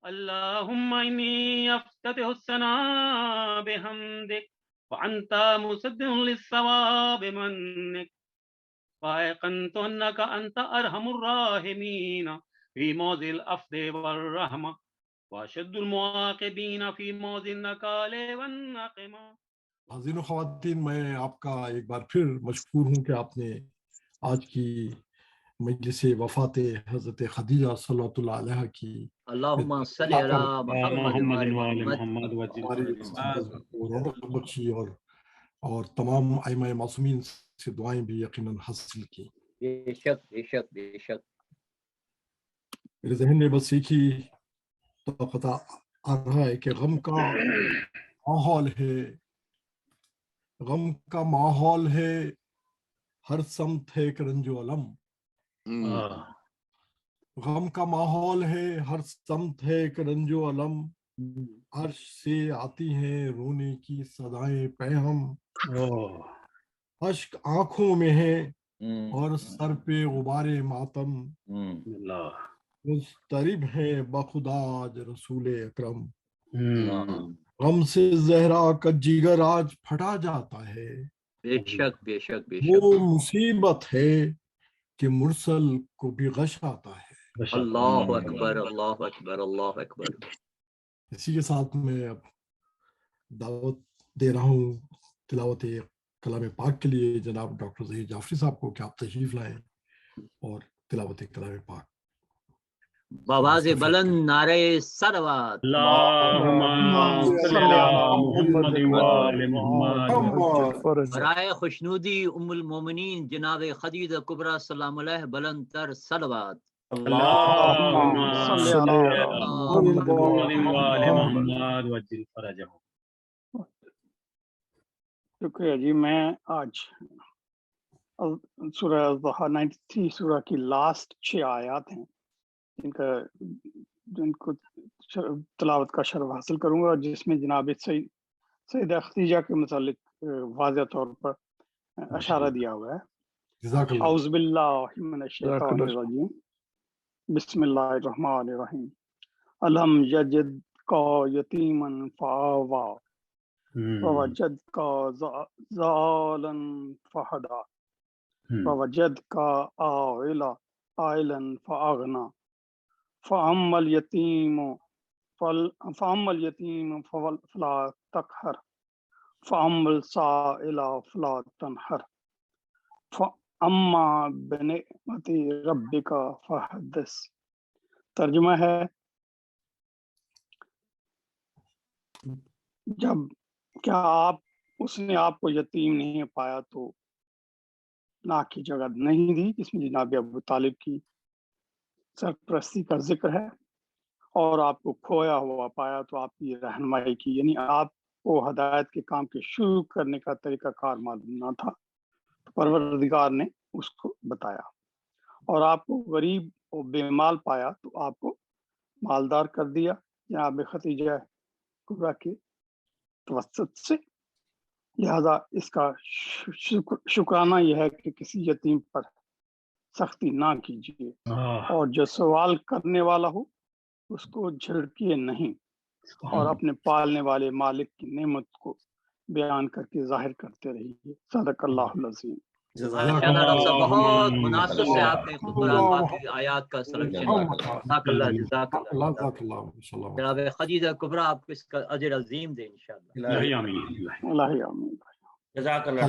اللهم إني أفتتح الثناء بحمدك وأنت مسد للثواب منك فأيقنت أنك أنت أرحم الراحمين في موضع الأفض والرحمة وأشد المعاقبين في موضع النكال والنقمة. حاضرین و خواتین، میں آپ کا ایک بار پھر مشکور ہوں کہ آپ نے آج کی مجلس وفات حضرت خدیجہ صلی اللہ علیہ کی اللہم صلی علی محمد وعلی محمد ہماری کو رونق بخشی اور تمام ائمہ معصومین سے دعائیں بھی یقیناً حاصل کی. بے شک بے شک بے شک. میرے ذہن میں بس ایک ہی توقع آ رہا ہے کہ غم کا ماحول ہے، غم کا ماحول ہے، ہر سمت ہے کرنج و علم. غم کا ماحول ہے، ہر سمت ہے کرنج و علم، عرش سے آتی ہیں رونے کی صدائیں پیہم. اشک آنکھوں میں ہے اور سر پہ غبار ماتم، مضطرب ہے بخدا آج رسول اکرم. غم سے زہرا کا جگر آج پھٹا جاتا ہے، بے شک بے شک بے وہ شک. مصیبت ہے کہ مرسل کو بھی غش آتا ہے. اللہ اکبر اللہ اکبر اللہ اکبر. اسی کے ساتھ میں اب دعوت دے رہا ہوں تلاوت کلام پاک کے لیے جناب ڈاکٹر ظہیر جعفری صاحب کو کہ آپ تشریف لائیں اور تلاوت کلام پاک بآواز بلند نعرہ صلوات. اللهم صل على محمد وآل محمد. برائے خوشنودی ام المومنین جناب خدیجہ کبریٰ سلام علیہ بلند تر صلوات. اللهم صل على محمد وآل محمد وعجل فرجهم. شکریہ جی. میں آج سورہ الضحیٰ 93 سورہ کی لاسٹ 6 آیات ہیں جن کو تلاوت کا شرف حاصل کروں گا، جس میں جناب سیدہ خدیجہ کے متعلق واضح طور پر اشارہ دیا ہوا ہے. اعوذ باللہ من الشیطان الرجیم، بسم اللہ الرحمن الرحیم. الم یجدک یتیما فآویٰ ووجدک ضالا فہدیٰ ووجدک عائلا فأغنیٰ فأما اليتيم فلا تقهر فأما السائل فلا تنهر فأما بنعمت ربك فحدث. ترجمہ ہے، جب کیا اس نے آپ کو یتیم نہیں پایا تو نا کی جگہ نہیں دی، جس میں جناب ابو طالب کی سرپرستی کا ذکر ہے، اور آپ کو کھویا ہوا پایا تو آپ کی رہنمائی کی، یعنی آپ کو ہدایت کے کام کے شروع کرنے کا طریقہ کار معلوم نہ تھا، پروردگار نے اس کو بتایا. اور آپ کو غریب اور بے مال پایا تو آپ کو مالدار کر دیا جناب خدیجہ کبریٰ کے توسط سے. لہذا اس کا شکرانہ یہ ہے کہ کسی یتیم پر سختی نہ کیجیے، اور جو سوال کرنے والا ہو اس کو جھڑکیے نہیں، اور اپنے پالنے والے مالک کی نعمت کو بیان کر کے ظاہر کرتے رہیے. صدق اللہ العظیم. بہت مناسب سے آپ نے قرآن پاک کی آیات کا سلیکشن کیا. جزاک اللہ. جناب خدیجہ کبریٰ آپ کو اس کا اجر عظیم دے انشاءاللہ. اللہ آمین. جزاک اللہ.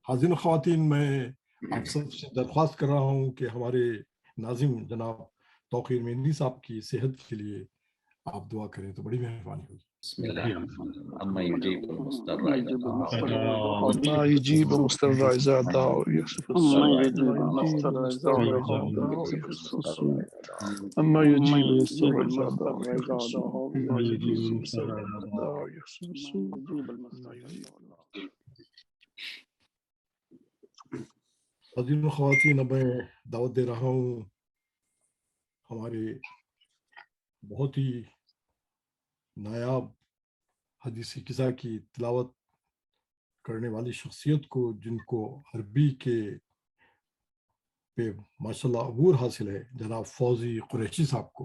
حاضرین و خواتین، میں آپ سب سے درخواست کر رہا ہوں کہ ہمارے ناظم جناب توقیر مہندی صاحب کی صحت کے لیے آپ دعا کریں تو بڑی مہربانی ہوگی. بسم اللہ. اما یجیب المضطر اذا ما يجيب المضطر إذا دعا ويكشف السوء أما يجيب المضطر إذا دعا ويكشف السوء. حاضرین و خواتین، اب میں دعوت دے رہا ہوں ہمارے بہت ہی نایاب حدیثی قصہ کی تلاوت کرنے والی شخصیت کو، جن کو عربی کے پہ ماشاءاللہ عبور حاصل ہے، جناب فوزی قریشی صاحب کو،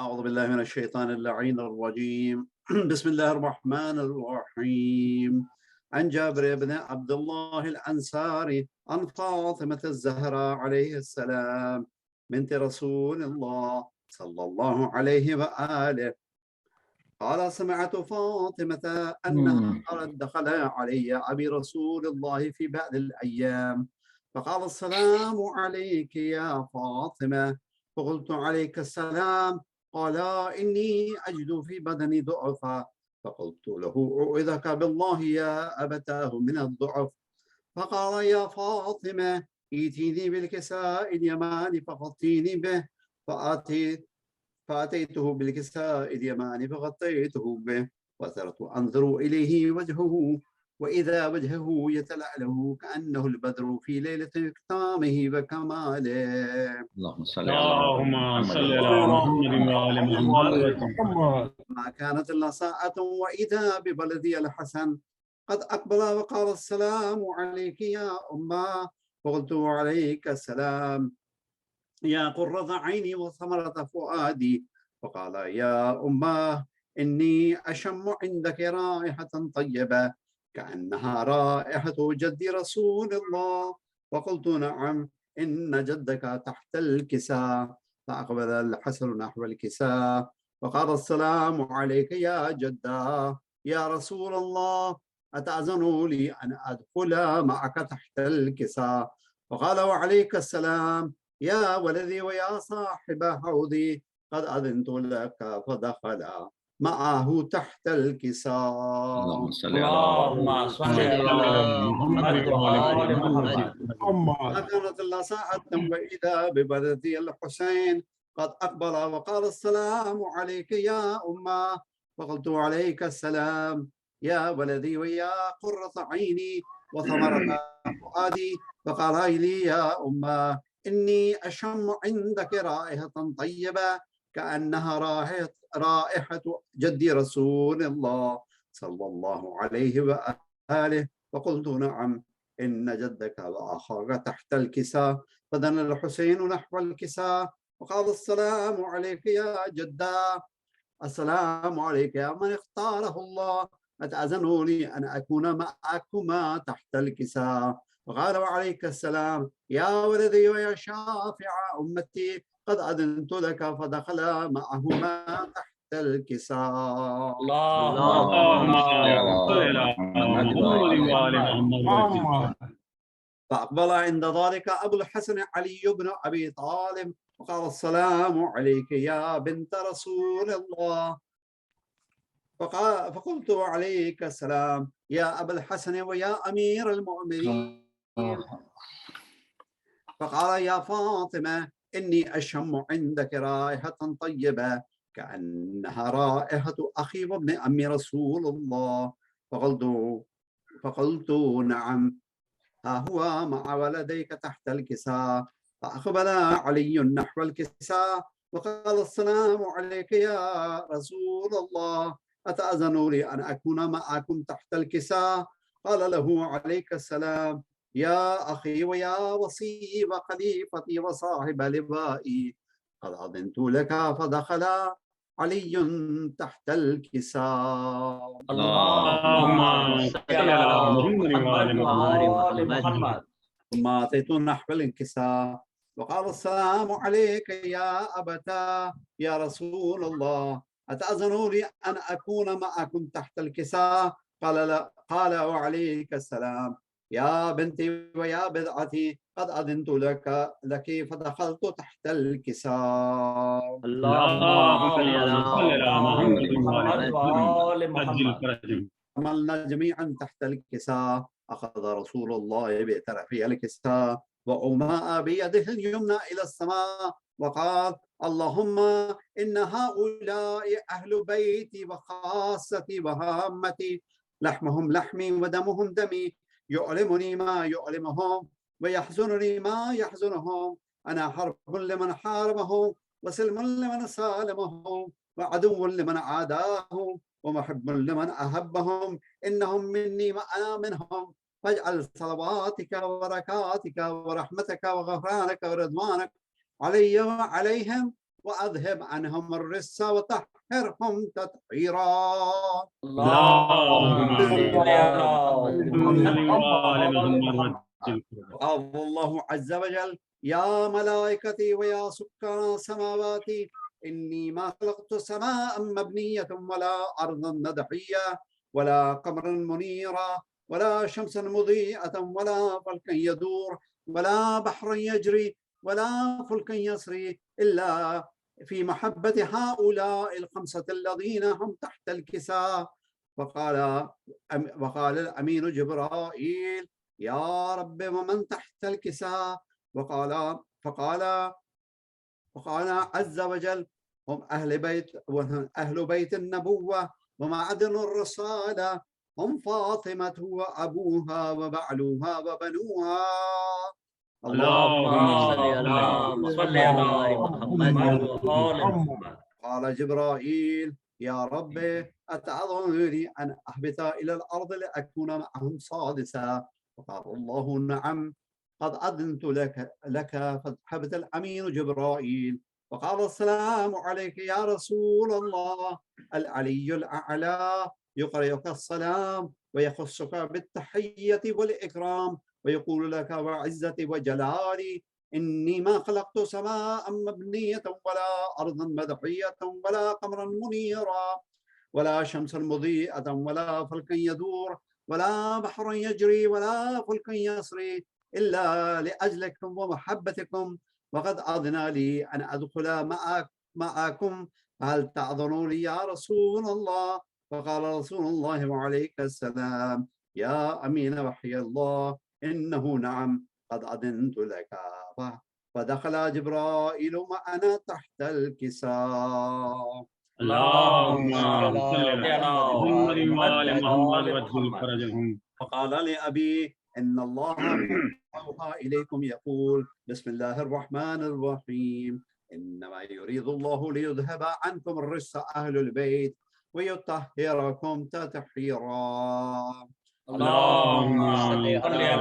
أعوذ بالله من الشيطان اللعين الرجيم. بسم الله الرحمن الرحيم. عن جابر بن عبد الله الأنصاري عن فاطمة الزهراء عليه السلام بنت رسول الله صلى الله عليه وآله قال: سمعت فاطمة أنها دخل علي أبي رسول الله في بعض الأيام فقال: السلام عليك يا فاطمة. فقلت: عليك السلام. قال: إني أجد في بدني ضعفا. فقلت له: أعوذك بالله يا أبتاه من الضعف. فقال: يا فاطمة ائتيني بالكساء اليماني فغطيني به. فأتيته بالكساء اليماني فغطيته به وصرت أنظر إليه وجهه وإذا وجهه يتلألأ كأنه البدر في ليلة إكرامه وكماله. اللهم صل على محمد وعلى محمد. ما كانت إلا ساعة وإذا ببلدي الحسن قد أقبل وقال: السلام عليك يا أمه. فقلت: عليك السلام يا قرة عيني وثمرة فؤادي. فقال: يا أمه إني أشم عندك رائحة طيبة كأنها رائحة جد رسول الله. فقلت: نعم إن جدك تحت الكساء. فأقبل الحسن نحو الكساء وقال: السلام عليك يا جدة يا رسول الله، أتأذن لي أن أدخل معك تحت الكساء؟ فقال: وعليك السلام يا ولدي ويا صاحب حوضي، قد أذنت لك. فدخل معه تحت الكساء. اللهم صل على محمد وعلى محمد. ما كانت إلا ساعة وإذا ببلدي الحسين قد أقبل وقال: السلام عليك يا أمه. فقلت: عليك السلام يا ولدي ويا قرة عيني وثمرة فؤادي. فقال لي: يا أمه إني أشم عندك رائحة طيبة كأنها رائحة جد رسول الله صلى الله عليه وآله. فقلت: نعم إن جدك وأخاك تحت الكساء. فدنا الحسين نحو الكساء وقال: السلام عليك يا جدة، السلام عليك يا من اختاره الله، أتأذن لي أن أكون معكما تحت الكساء؟ وقال: وعليك السلام يا ولدي ويا شافع أمتي، قد أذنت لك. فدخل معهما تحت الكساء. اللهم صل على محمد وعلى محمد. فأقبل عند ذلك أبو الحسن علي بن أبي طالب وقال: السلام عليك يا بنت رسول الله. فقلت: عليك السلام يا أبا الحسن ويا أمير المؤمنين. فقال: يا فاطمة إني أشم عندك رائحة طيبة كأنها رائحة أخي وابن أم رسول الله. فقلت: نعم ها هو مع ولديك تحت الكساء. فأقبل علي نحو الكساء وقال: السلام عليك يا رسول الله، أتأذن لي أن أكون معكم تحت الكساء؟ قال له: عليك السلام يا أخي ويا وصي وخليفتي وصاحب لوائي، قد أذنت لك. فدخل علي تحت الكساء. اللهم صل على محمد وعلى محمد. ثم أتيت نحو الكساء وقال: السلام عليك يا أبتاه يا رسول الله، أتأذن لي أن أكون معكم تحت الكساء؟ قال: لا. قال: وعليك السلام يا بنتي ويا بضعتي، قد أذنت لك. فدخلت تحت الكساء. اللهم صل على محمد وعلى محمد. عملنا جميعا تحت الكساء. أخذ رسول الله بطرفي الكساء وأومأ بيده اليمنى إلى السماء وقال: اللهم إن هؤلاء أهل بيتي وخاصتي وهامتي، لحمهم لحمي ودمهم دمي، يؤلمني ما يؤلمهم ويحزنني ما يحزنهم. أنا حرب لمن حاربهم وسلم لمن سالمهم وعدو لمن عاداهم ومحب لمن أحبهم. إنهم مني وأنا منهم. فاجعل صلواتك وبركاتك ورحمتك وغفرانك ورضوانك علي وعليهم، وأذهب عنهم الرس وطهرهم تطهيرا. اللهم قال الله عز وجل: يا ملائكتي ويا سكان سماواتي، إني ما خلقت سماء مبنية ولا أرضا مدحية ولا قمرا منيرا ولا شمسا مضيئة ولا فلكا يدور ولا بحرا يجري ولا فلكا يسري إلا في محبة هؤلاء الخمسة الذين هم تحت الكساء. وقال الأمين جبرائيل: يا رب ومن تحت الكساء؟ فقال عز وجل: هم أهل بيت النبوة ومعدن الرسالة، هم فاطمة وأبوها وبعلوها وبنوها. اللهم صل على محمد وآل محمد. قال جبرائيل: يا رب أتعظني أن أهبط إلى الأرض لأكون معهم سادسا؟ فقال الله: نعم، قد أذنت لك. فذهبت الأمين جبرائيل وقال: السلام عليك يا رسول الله. العلي الأعلى يقرئك السلام ويخصك بالتحية والإكرام ويقول لك: وعزتي وجلالي إني ما خلقت سماء مبنية ولا أرضا مدحية ولا قمرا منيرا ولا شمسا مضيئة ولا فلكا يدور ولا بحر يجري ولا فلك يسري إلا لأجلكم ومحبتكم، وقد أذن لي أن أدخل معكم، فهل تأذنوا لي يا رسول الله؟ فقال رسول الله وعليك السلام: يا أمين وحي الله، إنه نعم، قد أذنت لك. فدخل جبرائيل وأنا تحت الكساء. اللهم صل على محمد وآل محمد واجعل فرجهم. فقال لأبي: إن الله أوحى إليكم يقول: بسم الله الرحمن الرحيم، إنما يريد الله ليذهب عنكم الرجس أهل البيت ويطهركم تطهيرا. اللهم صل على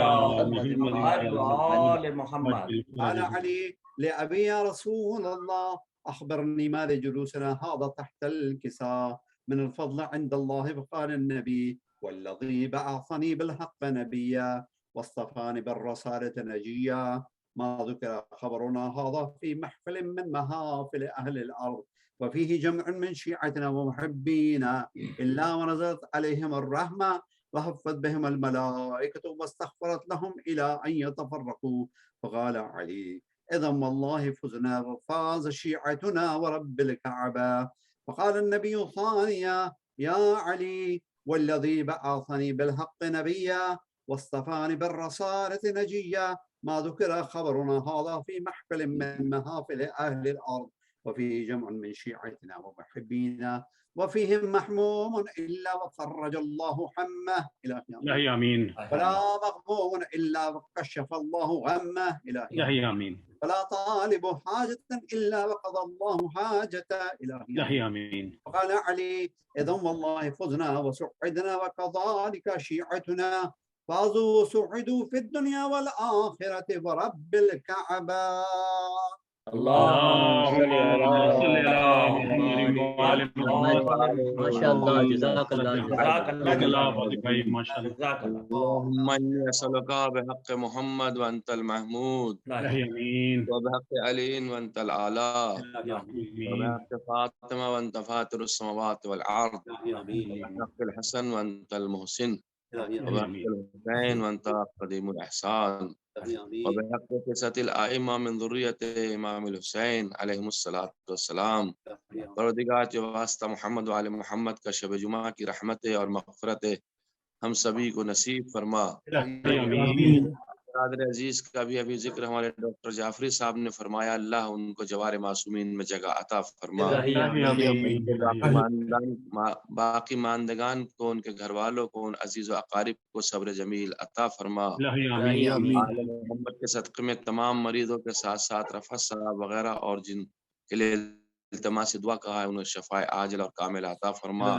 محمد وآل محمد. قال علي لأبي: يا رسول الله، أخبرني ما لجلوسنا هذا تحت الكساء من الفضل عند الله. فقال النبي: والذي بعثني بالحق نبيا واصطفاني بالرسالة نجيا، ما ذكر خبرنا هذا في محفل من محافل أهل الأرض وفيه جمع من شيعتنا ومحبينا إلا ونزلت عليهم الرحمة وحفت بهم الملائكة واستغفرت لهم إلى أن يتفرقوا. فقال علي: إذا والله فزنا وفاز شيعتنا ورب الكعبة. فقال النبي ثانيا: يا علي، والذي بعثني بالحق نبيا واصطفاني بالرسالة نجيا، ما ذكر خبرنا هذا في محفل من محافل أهل الأرض وفيه جمع من شيعتنا ومحبينا وفيهم محموم إلا وفرج الله حمه. إلهي آمين. ولا مغموم إلا وكشف الله غمه. إلهي آمين. ولا طالب حاجة إلا وقضى الله حاجته. إلهي آمين. وقال علي: إذا والله فزنا وسعدنا وكذلك شيعتنا فازوا وسعدوا في الدنيا والآخرة ورب الكعبة. اللهم صل على محمد وآل محمد. ما شاء الله، جزاك الله. ما شاء الله. اللهم إني أسألك بحق محمد وأنت المحمود، وبحق علي وأنت الأعلى، وبحق فاطمة وأنت فاطر السماوات والأرض، وبحق الحسن وأنت المحسن، وبحق الحسين وأنت قديم الإحسان، وبحق قصة الأئمة من ذرية إمام الحسين عليهم الصلاة والسلام، پروردگار جو واسطہ محمد و آل محمد کا شب جمعہ کی رحمت اور مغفرت ہم سبھی کو نصیب فرما۔ قادر عزیز کا بھی ابھی ذکر ہمارے ڈاکٹر جعفری صاحب نے فرمایا، اللہ ان کو جوار معصومین میں جگہ عطا فرما، باقی ماندگان کو، ان کے گھر والوں کو، ان عزیز و اقارب کو صبر جمیل عطا فرما۔ آل محمد کے صدقے میں تمام مریضوں کے ساتھ ساتھ رفعت صاحب وغیرہ اور جن کے لیے التماس دعا کہا ہے انہیں شفاء عاجل اور کامل عطا فرما،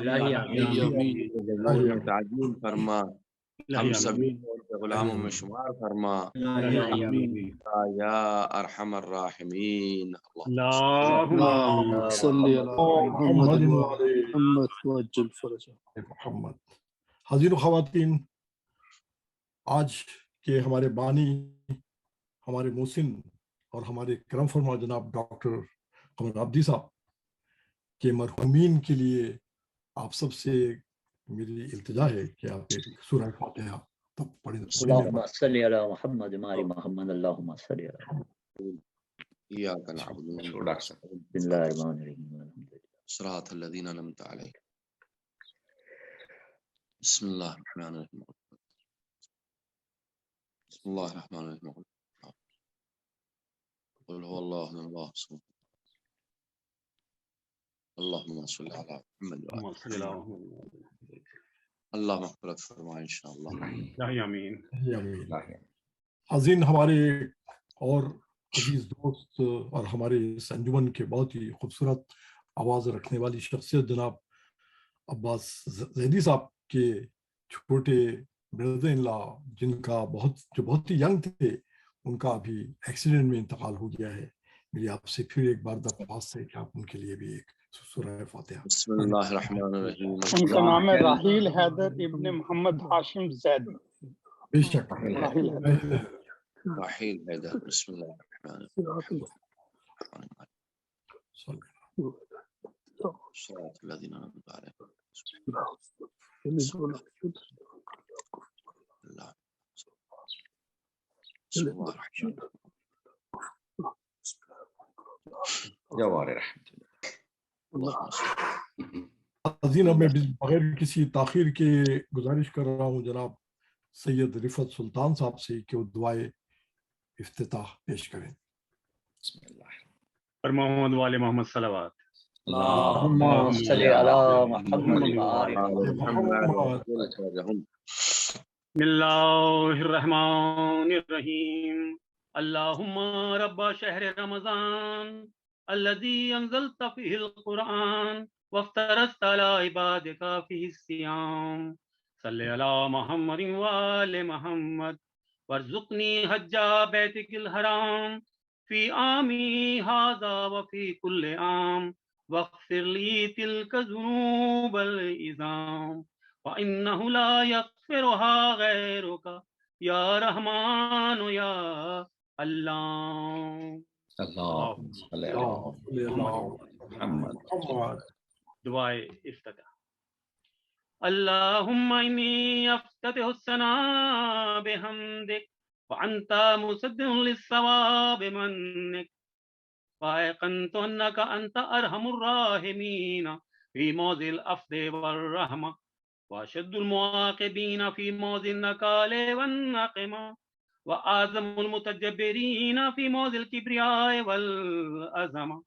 تعجیل فرما، ہم سبھی کو ان کے غلاموں میں شمار فرما یا ارحم الراحمین۔ اللهم صل على محمد وعلى محمد وعجل فرجه محمد۔ حاضرین و خواتین، آج کے ہمارے بانی، ہمارے محسن اور ہمارے کرم فرما جناب ڈاکٹر قمر عابدی صاحب کے مرحومین کے لیے آپ سب سے میری التجا ہے کہ آپ ایک سورہ فاتحہ تب پڑھیں۔ اللهم صل على محمد وعلى محمد، اللهم صل على إياك نعبد بسم الله الرحمن الرحيم صراط الذين أنعمت عليهم بسم الله الرحمن الرحيم بسم الله الرحمن الرحيم قل هو الله أحد الله الصمد اللهم صل على محمد وعلى اللہ مغفرت فرمائے انشاءاللہ آمین۔ حاضرین، ہمارے اور عزیز دوست اور ہمارے اس انجمن کے بہت ہی خوبصورت آواز رکھنے والی شخصیت جناب عباس زیدی صاحب کے چھوٹے بردر ان لا، جن کا جو بہت ہی ینگ تھے، ان کا ابھی ایکسیڈنٹ میں انتقال ہو گیا ہے۔ میری آپ سے پھر ایک بار درخواست ہے کہ آپ ان کے لیے بھی ایک سورہ فاتحہ۔ بسم اللہ الرحمن الرحیم۔ ان کا نام ہے راحیل حیدر ابن محمد ہاشم زیدی۔ بے شک راحیل حیدر۔ بسم اللہ الرحمن الرحیم۔ صراط الذین انعمت علیہم جوار رحمت عظیم۔ اب میں بغیر کسی تاخیر کے گزارش کر رہا ہوں جناب سید رفعت سلطان صاحب سے کہ وہ دعائے افتتاح پیش کریں۔ بسم اللہ پر محمد والے محمد صلوات۔ اللهم صل على محمد وعلى محمد۔ بسم اللہ الرحمن الرحیم۔ اللہم رب شہر رمضان الذي انزلت فيه القرآن وافترضت على عبادك فيه الصيام صل على محمد وآل محمد وارزقني حج بيتك الحرام في عامي هذا وفي كل عام واغفر لي تلك الذنوب العظام وإنه لا يغفرها غيرك يا رحمن يا اللہ۔ اللهم صل على محمد۔ دعائے افتتاح۔ اللہم انی افتتح الثناء بحمدک وانت مسدد للثواب منک وایقنت انک انت ارحم الراحمین فی موضع العفو والرحمہ واشد المعاقبین فی موضع النکال والنقمہ وآزم المتجبرین فی موضع الکبریاء والعظمہ۔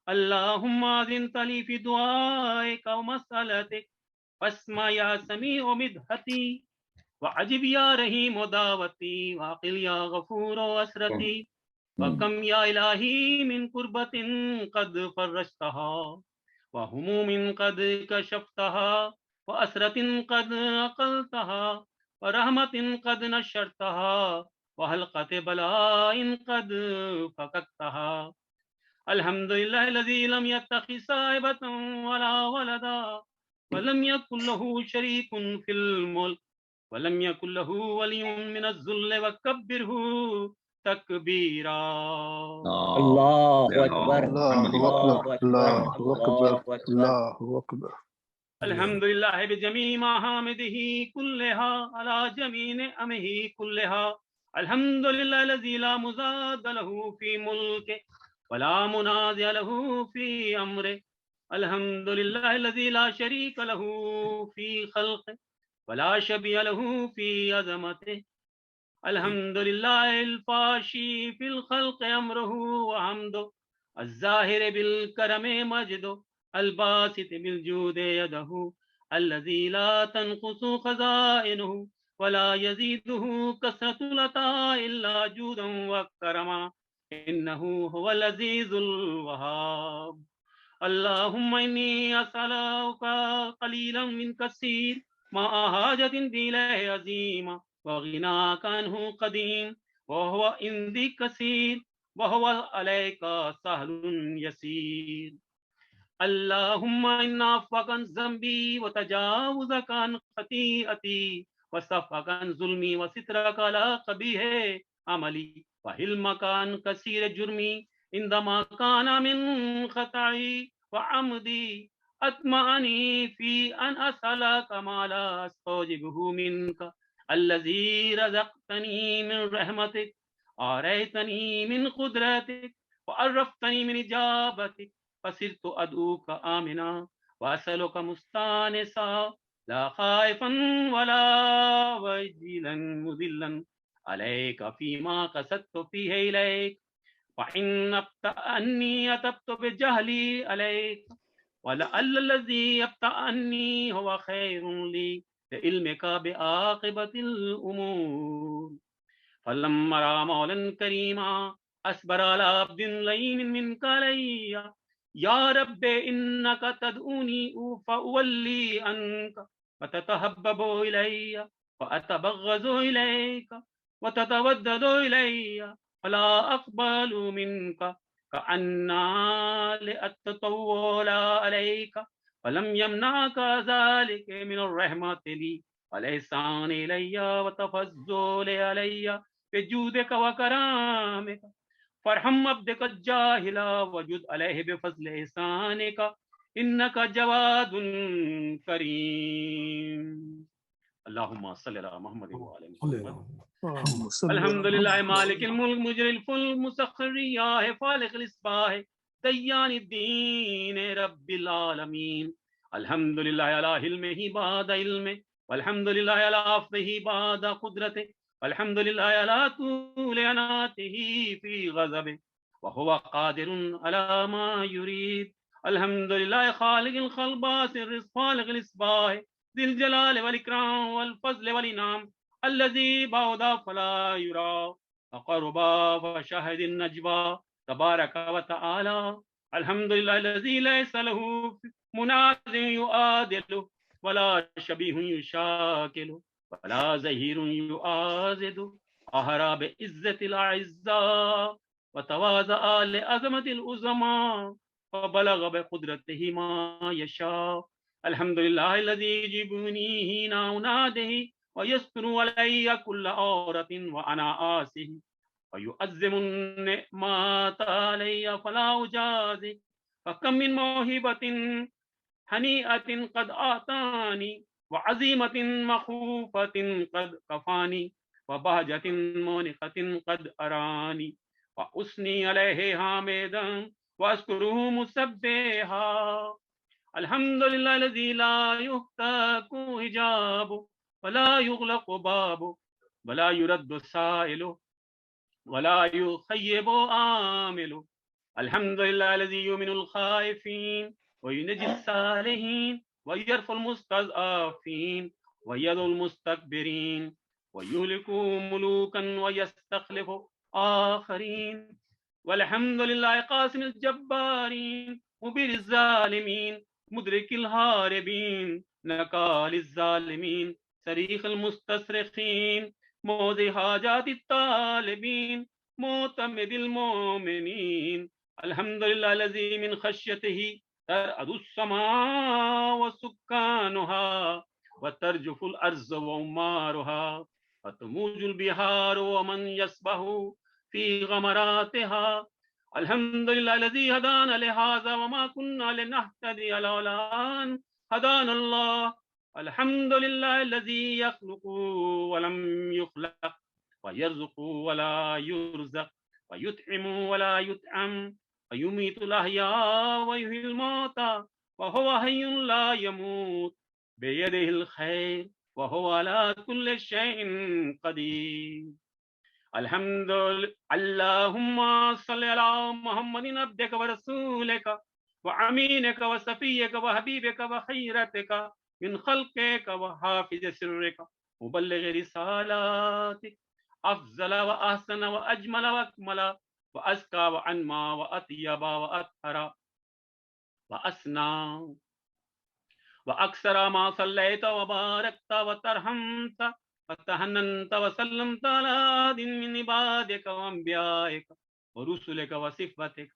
اللہم آذنت لی فی دعائک ومسألتک فاسمع یا سمیع مدحتی وعجب یا رحیم دعوتی وعقل یا غفور اسرتی وکم یا الہی من قربت قد فرجتها وہموم قد کشفتها واسرت قد اقلتها ورحمت قد نشرتها وحلقت بلاء قد فككتها الحمد لله الذي لم يتخذ صاحبة ولا ولدا ولم يكن له شريك في الملك ولم يكن له ولي من الذل وكبره تكبيرا۔ اللہ اکبر اللہ اکبر اللہ اکبر۔ الحمد لله بجميع محامده كلها على جميع نعمه كلها الحمد لله الذي لا مضاد له في ملكه ولا منازع له في امره الحمد لله الذي لا شريك له في خلقه ولا شبيه له في عظمته الحمد لله الفاشي في الخلق أمره وحمده الظاهر بالكرم مجده الباسط بالجود يده الذي لا تنقص خزائنه ولا يزيده كثرة العطاء إلا جودا وكرما إنه هو العزيز الوهاب. اللهم إني أسألك قليلا من كثير ما حاجة إليه عظيمة وغناك عنه قديم وهو عندي كثير وهو عليك سهل يسير. اللهم إن عفوك عن ذنبي وتجاوزك عن خطيئتي وصفك عن ظلمي وسترك على قبيح عملي وحلمك عن كثير جرمي عندما كان من خطئي وعمدي أطمعني في أن أسألك ما لا أستوجبه منك الذي رزقتني من رحمتك آريتني من قدرتك وعرفتني من إجابتك فصرت أدعوك آمنا وأسألك مستانسا لا خائفا ولا وجيلا مذلا عليك فيما قصدت فيه إليك وإن أبتأني أتبت بجهلي عليك ولعل الذي يبتأني هو خير لي لعلمك بعاقبة الأمور. فلما رأى مولا كريما أصبر على عبد لين منك علي يا رب إنك تدعوني فأولي عنك وتتحبب إلي وأتبغض إليك وتتودد إلي فلا أقبل منك كأننا لأتطول عليك فلم يمنعك ذلك من الرحمة لي والإحسان إلي وتفضل علي بجودك وكرامك فارحم عبدك الجاهل وجد عليه بفضل إحسانك إنك جواد كريم. اللهم صل على محمد وعلى محمد. الحمد لله مالك الملك مجري الفلك مسخر الرياح فالق الإصباح ديان الدين رب العالمين. الحمد لله على حلمه بعد علمه والحمد لله على عفوه بعد قدرته والحمد لله على طول عناته في غضبه وهو قادر على ما يريد. الحمد لله خالق الخلق باسط الرزق فالق الإصباح ذي الجلال والإكرام والفضل والإنعام الذي بعد فلا يرى وقرب فشهد النجوى تبارك وتعالى. الحمد لله الذي ليس له منازع يعادله ولا شبيه يشاكله ولا زهير يؤازد أهرى بعزة الأعزاء وتواضع لعظمة العظماء وبلغ بقدرته ما يشاء. الحمد لله الذي يجيبني حين أناده ويستر علي كل عورة وأنا آسه ويؤزم النعمات علي فلا أجازي. فكم من موهبة هنيئة قد آتاني وعزيمة مخوفة قد كفاني وبهجة مونقة قد أراني وأثني عليه حامدا وأشكره مسبحا. الحمد لله الذي لا يهتك حجابه ولا يغلق بابه ولا يرد سائله ولا يخيب آمله. الحمد لله الذي يؤمن الخائفين وينجي الصالحين ويرفع المستضعفين ويدعو المستكبرين ويهلك ملوكا ويستخلف آخرين. والحمد لله قاسم الجبارين مبير الظالمين مدرك الهاربين نكال الظالمين صريخ المستصرخين موضع حاجات الطالبين معتمد المؤمنين. الحمد لله الذي من خشيته ترعد السماء وسكانها وترجف الأرض وعمارها وتموج البحار ومن يسبح في غمراتها. الحمد لله الذي هدانا لهذا وما كنا لنهتدي لولا أن هدانا الله. الحمد لله الذي يخلق ولم يخلق ويرزق ولا يرزق ويطعم ولا يطعم ويميت الأحياء ويحيي الموتى وهو حي لا يموت بيده الخير وهو على كل شيء قدير. الحمد اللهم صل على محمد عبدك ورسولك وأمينك وصفيك وحبيبك وخيرتك من خلقك وحافظ سرك مبلغ رسالاتك أفضل وأحسن وأجمل وأكمل وأزكى وأنمى وأطيب وأطهر وأسنى وأكثر ما صليت وباركت وترحمت وتهننت وسلمت على دين من عبادك وأنبيائك ورسلك وصفتك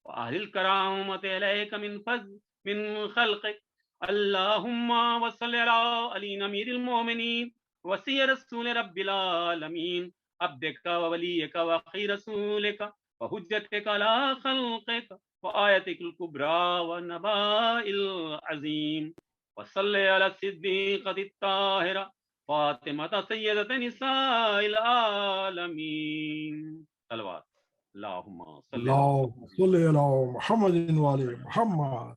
وأهل الكرامة إليك من فضل من خلقك. اللهم وصل على علي أمير المؤمنين وسي رسول رب العالمين عبدك ووليك وخير رسولك وحجتك على خلقك وآيتك الكبرى والنباء العظيم. وصل على الصديقة الطاهرة فاطمة سيدة نساء العالمين. صلوات اللهم صل على محمد وعلى محمد.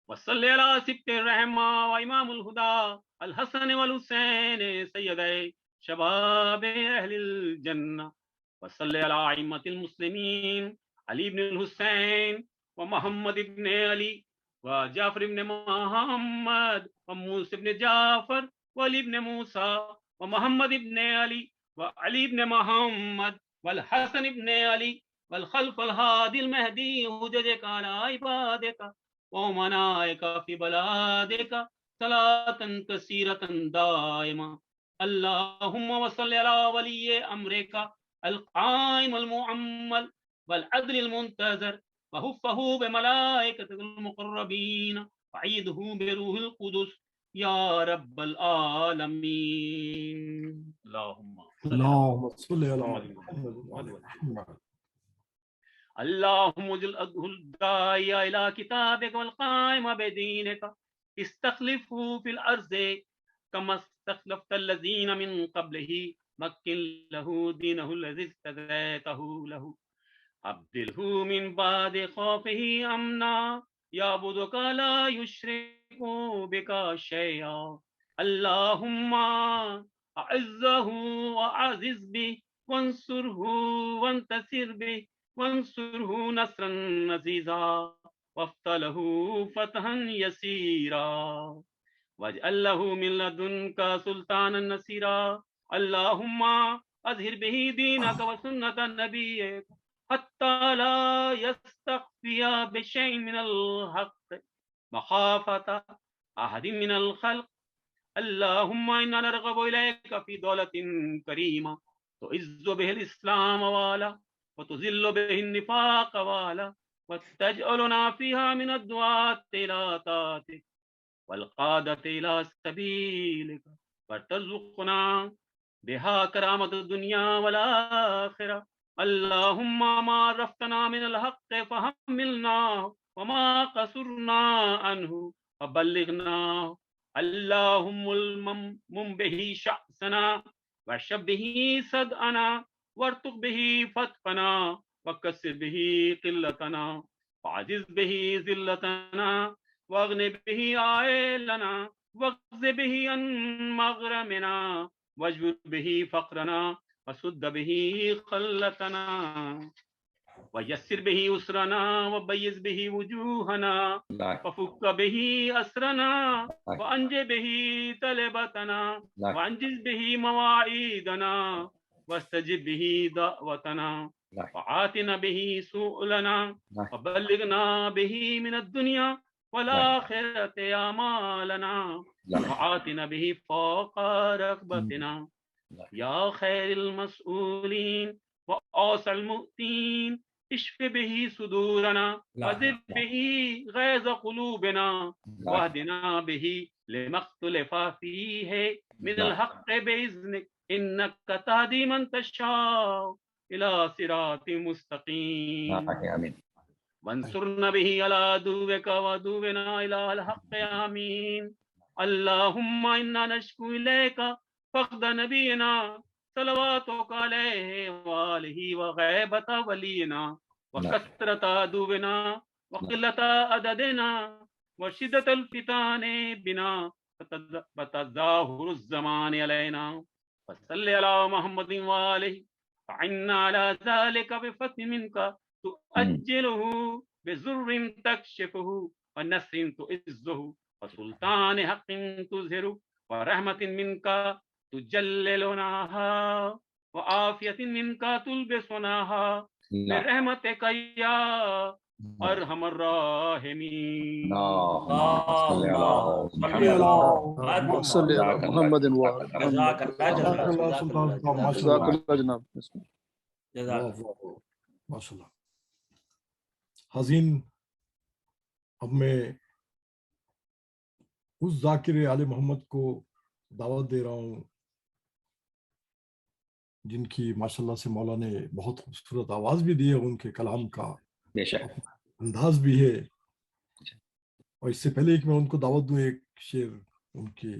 وصل على سبت الرحمة وإمام الهدى الحسن والحسين سيدي شباب أهل الجنة. وصل على أئمة المسلمين علي بن الحسين ومحمد بن علي وجعفر بن محمد وموسى بن جعفر وعلي بن موسى ومحمد بن علي وعلي بن محمد والحسن بن علي والخلف الهادي المهدي هججك على عبادك ومنائك في بلادك صلاة كثيرة دائمة. اللهم وصل على ولي أمرك القائم المؤمل والعدل المنتظر وحفه بملائكة المقربين وعيده بروح القدس يا رب العالمين. اللهم صل على محمد وعلى محمد. اللهم اجعل الداعي إلى كتابك والقائم بدينك استخلفه في الأرض كما استخلفت الذين من قبله مكن له دينه الذي استدعيته له أبدله من بعد خوفه أمنا يعبدك لا يشرك بك شيئا. اللهم أعزه وأعزز به وانصره وانتصر به وانصره نصرا عزيزا وافتله فتحا يسيرا واجعل له من لدنك سلطانا نصيرا. اللهم أظهر به دينك وسنة نبيك حتى لا يستخفي بشيء من الحق مخافة أحد من الخلق. اللهم إنا نرغب إليك في دولة كريمة تعز به الإسلام والا وتذل به النفاق والا وتجعلنا فيها من الدعاة إلى طاعتك والقادة إلى سبيلك وترزقنا بها كرامة الدنيا والآخرة. اللهم ما عرفتنا من الحق فحملناه وما قصرنا عنه فبلغناه. اللهم المم به شأسنا واشف به صدأنا وارتق به فتقنا وكسر به قلتنا وعزز به ذلتنا واغن به عائلنا واغز به عن مغرمنا واجبر به فقرنا وسد به خلتنا ويسر به أسرنا وبيز به وجوهنا وفك به أسرنا وأنج به طلبتنا وأنجز به مواعيدنا واستجب به دعوتنا وآتنا به سؤلنا وبلغنا به من الدنيا والآخرة أعمالنا وآتنا به فوق رغبتنا يا خير المسؤولين وأوسع المؤتين. اشف به صدورنا وذب به غيظ قلوبنا واهدنا به لما اختلف فيه من الحق بإذنك إنك تهدي من تشاء إلى صراط مستقيم. وانصرنا به على عدوك وعدونا إلى الحق آمين. اللهم إنا نشكو إليك فقد نبينا صلواتك عليه وآله وغيبة ولينا وكثرة عدونا وقلة عددنا وشدة الفتان بنا وتظاهر الزمان علينا. وصل على محمد وآله فعنا على ذلك بفتح منك تؤجله بزر تكشفه ونصر تعزه وسلطان حق تظهره ورحمة منك تجللناها وعافية منك تلبسناها برحمتك يا ارحم الراحمين. اللهم صل على محمد وعلى جزاک اللہ جزاک اللہ سلطان صاحب، ماشاء جزاک اللہ اللہ جناب. ماشاء اللہ. حزین، اب میں اس ذاکر آل محمد کو دعوت دے رہا ہوں جن کی ماشاءاللہ سے مولا نے بہت خوبصورت آواز بھی دی ہے، ان کے کلام کا بے شک انداز بھی ہے. اور اس سے پہلے کہ میں ان کو دعوت دوں، ایک شعر ان کی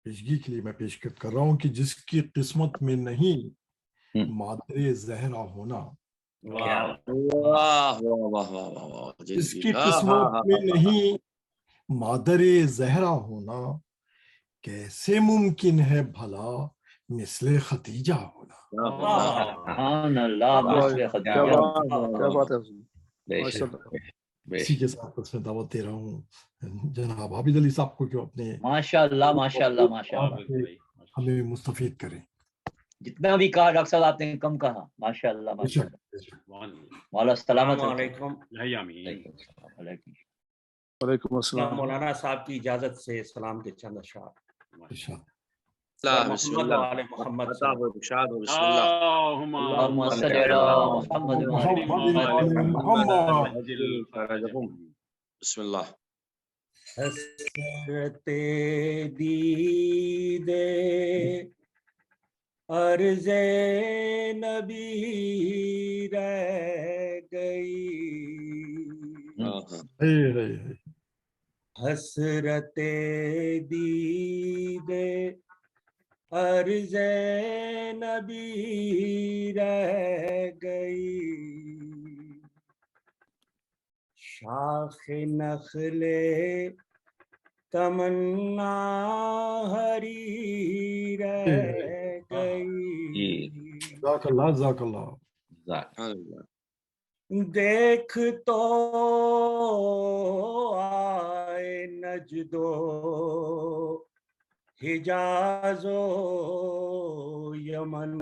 پیشگی کے لیے میں پیش کر رہا ہوں کہ جس کی قسمت میں نہیں مادر زہرا ہونا، جس کی قسمت میں نہیں مادر زہرا ہونا، کیسے ممکن ہے بھلا مثل خدیجہ ہونا. سبحان اللہ، مثل کیا بات ہے. اسی کے ساتھ اس میں دعوت دے رہا ہوں جناب عابد علی صاحب کو کہ اپنے ماشاء اللہ ماشاء اللہ ماشاء اللہ ہمیں مستفید کریں. جتنا بھی کہا ڈاکٹر صاحب آپ نے کم کہا. ماشاء اللہ ماشاء اللہ. مولا سلامت علیکم. وعلیکم السلام. مولانا صاحب کی اجازت سے سلام کے چند اشعار. محمد وعلى محمد. اللهم صل على محمد بسم اللہ. حسرت دید عرض نبی رہ گئی، حسرت دید عرض نبی رہ گئی، شاخ نخل تمنا ہری رہ گئی، جزاک اللہ جزاک اللہ. دیکھ تو آئے نجدو حجاز و یمن،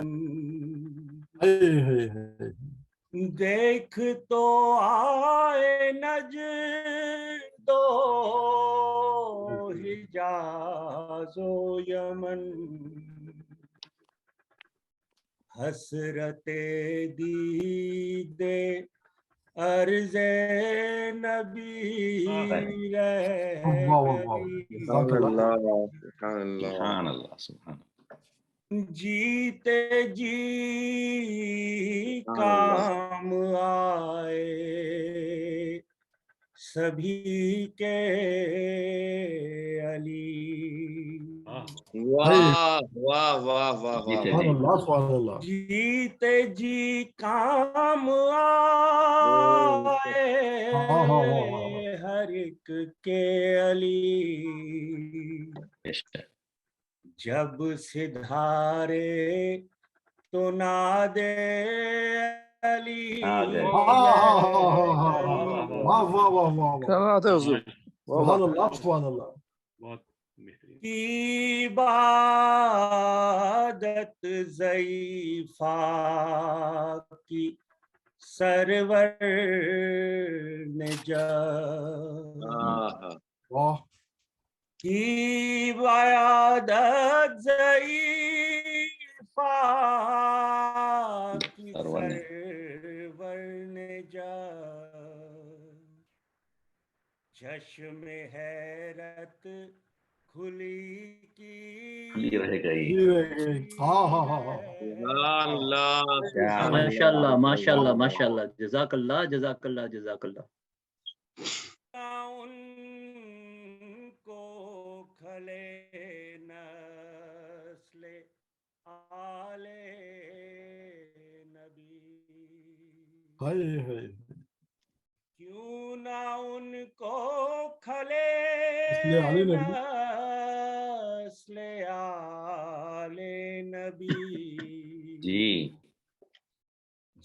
دیکھ تو آئے نجد و حجاز و یمن، حسرت دید عرض نبی رہ گئی، سبحان اللہ سبحان اللہ. جیتے جی کام آئے سبھی کے علی، واہ واہ واہ واہ واہ. جیتے جی کام آئے ہر ایک کے علی، جب سدھارے تو نادے علی. کی عبادت ضعیفہ کی سرور نے جب، کی عبادت ضعیفہ کی سرور نے جب، چشم حیرت کھلی کی رہ گئی. ماشاء اللہ ماشاء اللہ ماشاء اللہ. جزاک اللہ جزاک اللہ جزاک اللہ. ان کو کھلے نسل آل نبی، کیوں نہ ان کو کھلے نسل آل نبی،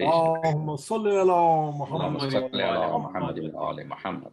اللهم صل على محمد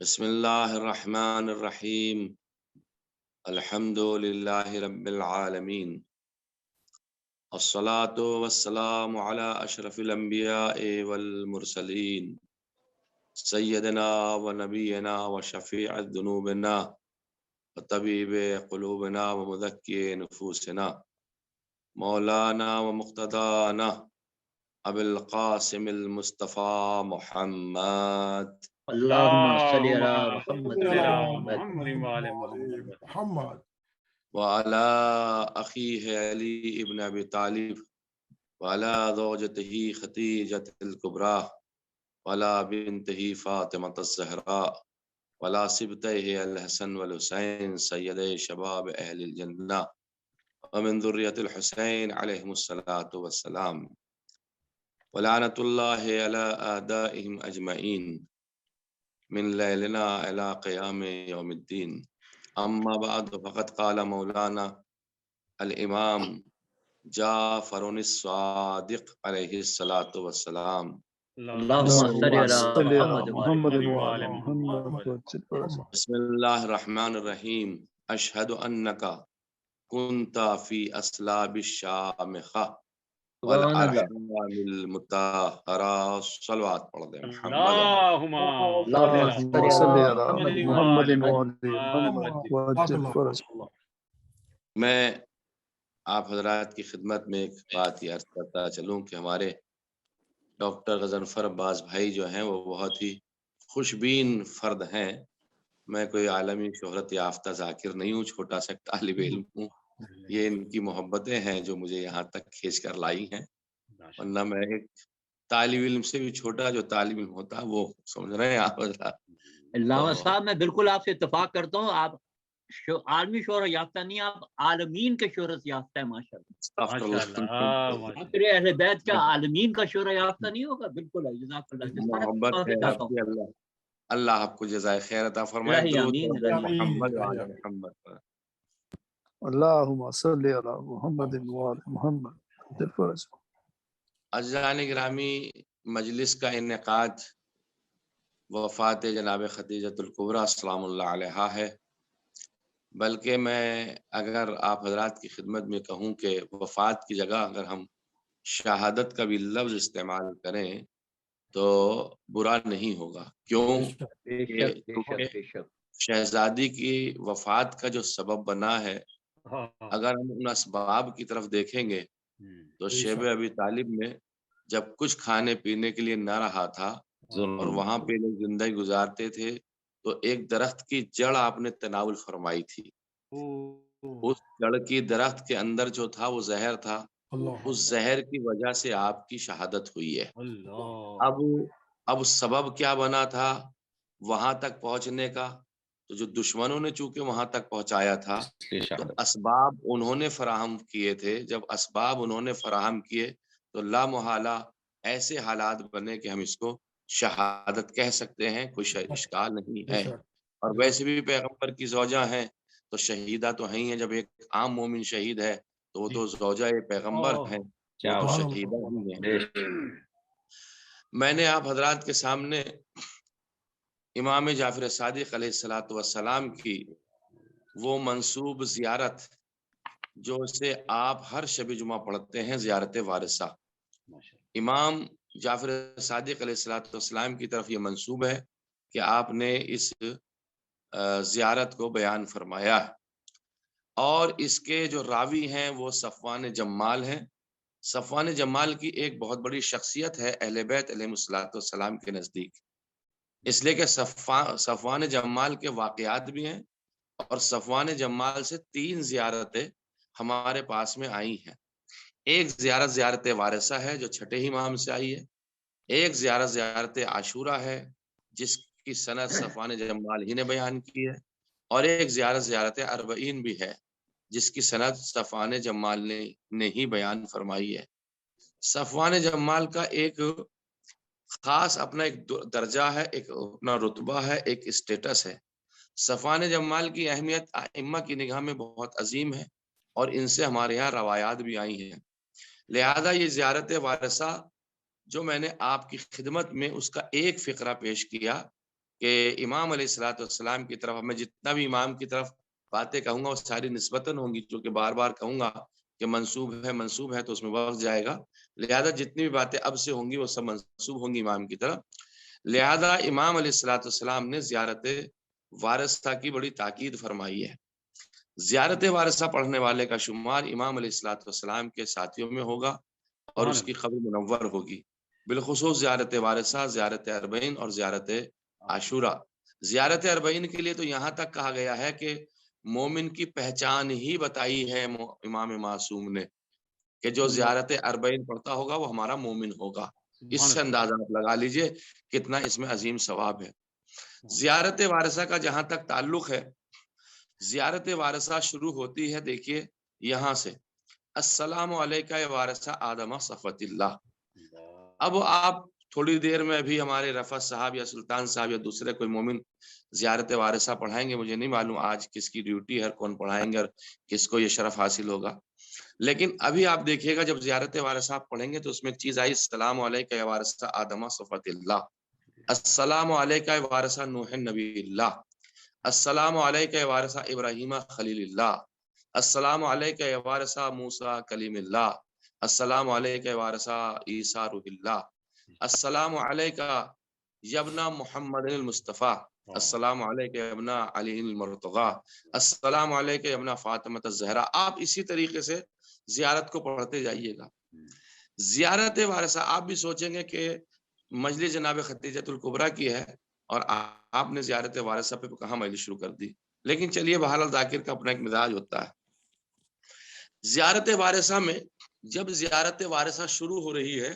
بسم اللہ الرحمن الرحیم الحمد للہ رب العالمین الصلاة والسلام علی اشرف الانبیاء والمرسلین سیدنا و نبینا و شفیع ذنوبنا و طبیب قلوبنا و مذکی نفوسنا مولانا و مقتدانا ابو القاسم المصطفى محمد اللهم صل على محمد محمد وعلى أخيه علي ابن أبي طالب وعلى زوجته خديجة الكبرى وعلى بنته فاطمة الزهراء وعلى سبتيه الحسن والحسين سيدي شباب أهل الجنة ومن ذرية الحسين عليهم الصلاة والسلام ولعنة الله على أعدائهم أجمعين من ليلنا إلى قيام يوم الدين. أما بعد فقد قال مولانا الإمام جعفر الصادق عليه الصلاة والسلام اللهم صل على محمد وعلى محمد. بسم الله الرحمن الرحيم أشهد أنك كنت في أسلاب الشامخة والأرحام المطهرة صلوات پڑھ دیں اللهم صل على محمد وعلى محمد. میں آپ حضرات کی خدمت میں ایک بات یہ عرض کرتا چلوں کہ ہمارے ڈاکٹر غضنفر عباس بھائی جو ہیں وہ بہت ہی خوش بین فرد ہیں. میں کوئی عالمی شہرت یافتہ ذاکر نہیں ہوں، چھوٹا سا طالب علم ہوں. یہ ان کی محبتیں ہیں جو مجھے یہاں تک کھینچ کر لائی ہیں، ورنہ میں ایک طالب علم سے بھی چھوٹا جو طالب علم ہوتا وہ سمجھ رہے ہیں آپ حضرات. علامہ صاحب میں بالکل آپ سے اتفاق کرتا ہوں. آپ عالمی شہرت یافتہ نہیں، آپ عالمین کے شہرت یافتہ ہے. ماشاءاللہ اہل بیت کا عالمین کا شہرت یافتہ نہیں ہوگا. بالکل ہے. جزاک اللہ. محبت ہے آپ کی. اللہ آپ کو جزائے خیر عطا فرمائے. محمد وعلی محمد. اللهم صل على محمد وعلى محمد. عزیزان گرامی، مجلس کا انعقاد وفات جناب خدیجۃ الکبریٰ سلام اللہ علیہا ہے، بلکہ میں اگر آپ حضرات کی خدمت میں کہوں کہ وفات کی جگہ اگر ہم شہادت کا بھی لفظ استعمال کریں تو برا نہیں ہوگا. کیوں؟ شہزادی کی وفات کا جو سبب بنا ہے، اگر ہم ان اسباب کی طرف دیکھیں گے تو شیب ابی طالب میں جب کچھ کھانے پینے کے لیے نہ رہا تھا اور وہاں پہ لوگ زندگی گزارتے تھے تو ایک درخت کی جڑ آپ نے تناول فرمائی تھی. اس جڑ کی درخت کے اندر جو تھا وہ زہر تھا. اس زہر کی وجہ سے آپ کی شہادت ہوئی ہے. اب سبب کیا بنا تھا وہاں تک پہنچنے کا؟ تو جو دشمنوں نے چونکہ وہاں تک پہنچایا تھا تو اسباب انہوں نے فراہم کیے تھے. جب اسباب انہوں نے فراہم کیے تو لا محالہ ایسے حالات بنے کہ ہم اس کو شہادت کہہ سکتے ہیں، کوئی اشکال نہیں ہے. اور ویسے بھی پیغمبر کی زوجہ ہیں تو شہیدہ تو ہیں ہی ہیں. جب ایک عام مومن شہید ہے تو وہ تو زوجہ پیغمبر ہیں، وہ تو شہیدہ ہی ہیں. میں نے آپ حضرات کے سامنے امام جعفر صادق علیہ الصلوۃ والسلام کی وہ منسوب زیارت جو سے آپ ہر شب جمعہ پڑھتے ہیں، زیارت وارثہ. امام جعفر صادق علیہ الصلوۃ والسلام کی طرف یہ منسوب ہے کہ آپ نے اس زیارت کو بیان فرمایا، اور اس کے جو راوی ہیں وہ صفوان جمال ہیں. صفوان جمال کی ایک بہت بڑی شخصیت ہے اہل بیت علیہ الصلوۃ والسلام کے نزدیک، اس لیے کہ صفوان جمال کے واقعات بھی ہیں، اور صفوان جمال سے 3 زیارتیں ہمارے پاس میں آئی ہیں. ایک زیارت وارثہ ہے جو چھٹے امام سے آئی ہے، ایک زیارت عاشورہ ہے جس کی سند صفوان جمال ہی نے بیان کی ہے، اور ایک زیارت اربعین بھی ہے جس کی سند صفوان جمال نے ہی بیان فرمائی ہے. صفوان جمال کا ایک خاص اپنا ایک درجہ ہے، ایک اپنا رتبہ ہے، ایک اسٹیٹس ہے. صفوان جمال کی اہمیت ائمہ کی نگاہ میں بہت عظیم ہے، اور ان سے ہمارے یہاں روایات بھی آئی ہیں. لہذا یہ زیارت وارثہ جو میں نے آپ کی خدمت میں اس کا ایک فقرہ پیش کیا کہ امام علیہ الصلوۃ والسلام کی طرف میں جتنا بھی امام کی طرف باتیں کہوں گا وہ ساری نسبتاً ہوں گی، چونکہ بار بار کہوں گا کہ منسوب ہے تو اس میں وقت جائے گا، لہذا جتنی بھی باتیں اب سے ہوں گی وہ سب منسوب ہوں گی امام کی طرف۔ لہذا امام علیہ الصلوۃ والسلام نے زیارت وارثہ کی بڑی تاکید فرمائی ہے۔ زیارت وارثہ پڑھنے والے کا شمار امام علیہ الصلوۃ والسلام کے ساتھیوں میں ہوگا اور اس کی قبر منور ہوگی، بالخصوص زیارت وارثہ، زیارت اربعین اور زیارت عاشورہ۔ زیارت اربعین کے لیے تو یہاں تک کہا گیا ہے کہ مومن کی پہچان ہی بتائی ہے امام معصوم نے کہ جو زیارت اربعین پڑھتا ہوگا وہ ہمارا مومن ہوگا۔ اس سے اندازہ آپ لگا لیجئے کتنا اس میں عظیم ثواب ہے۔ زیارت وارثہ کا جہاں تک تعلق ہے، زیارت وارثہ شروع ہوتی ہے دیکھیے یہاں سے، السلام علیکہ وارثہ آدم صفوت اللہ۔ اب آپ تھوڑی دیر میں بھی ہمارے رفعت صاحب یا سلطان صاحب یا دوسرے کوئی مومن زیارت وارثہ پڑھائیں گے، مجھے نہیں معلوم آج کس کی ڈیوٹی ہے، کون پڑھائیں گے اور کس کو یہ شرف حاصل ہوگا، لیکن ابھی آپ دیکھیے گا جب زیارت وارثہ آپ پڑھیں گے تو اس میں ایک چیز آئی، السلام علیکہ وارثہ آدم صفوت اللہ، السلام علیکہ وارثہ نوح نبی اللہ، السلام علیکہ وارثہ ابراہیم خلیل اللہ، السلام علیکہ وارثہ موسیٰ کلیم اللہ، السلام علیکہ وارثہ عیسیٰ روح اللہ، السلام علیکہ یبنا محمد المصطفیٰ، السلام علیکہ یبنا علی المرتضیٰ، السلام علیکہ یبنا فاطمہ الزہرا۔ آپ اسی طریقے سے زیارت کو پڑھتے جائیے گا۔ زیارت وارثہ آپ بھی سوچیں گے کہ مجلس جناب خدیجۃ الکبریٰ کی ہے اور آپ نے زیارت وارثہ پہ کہاں مجلس شروع کر دی، لیکن چلیے بہرحال ذاکر کا اپنا ایک مزاج ہوتا ہے۔ زیارت وارثہ میں جب زیارت وارثہ شروع ہو رہی ہے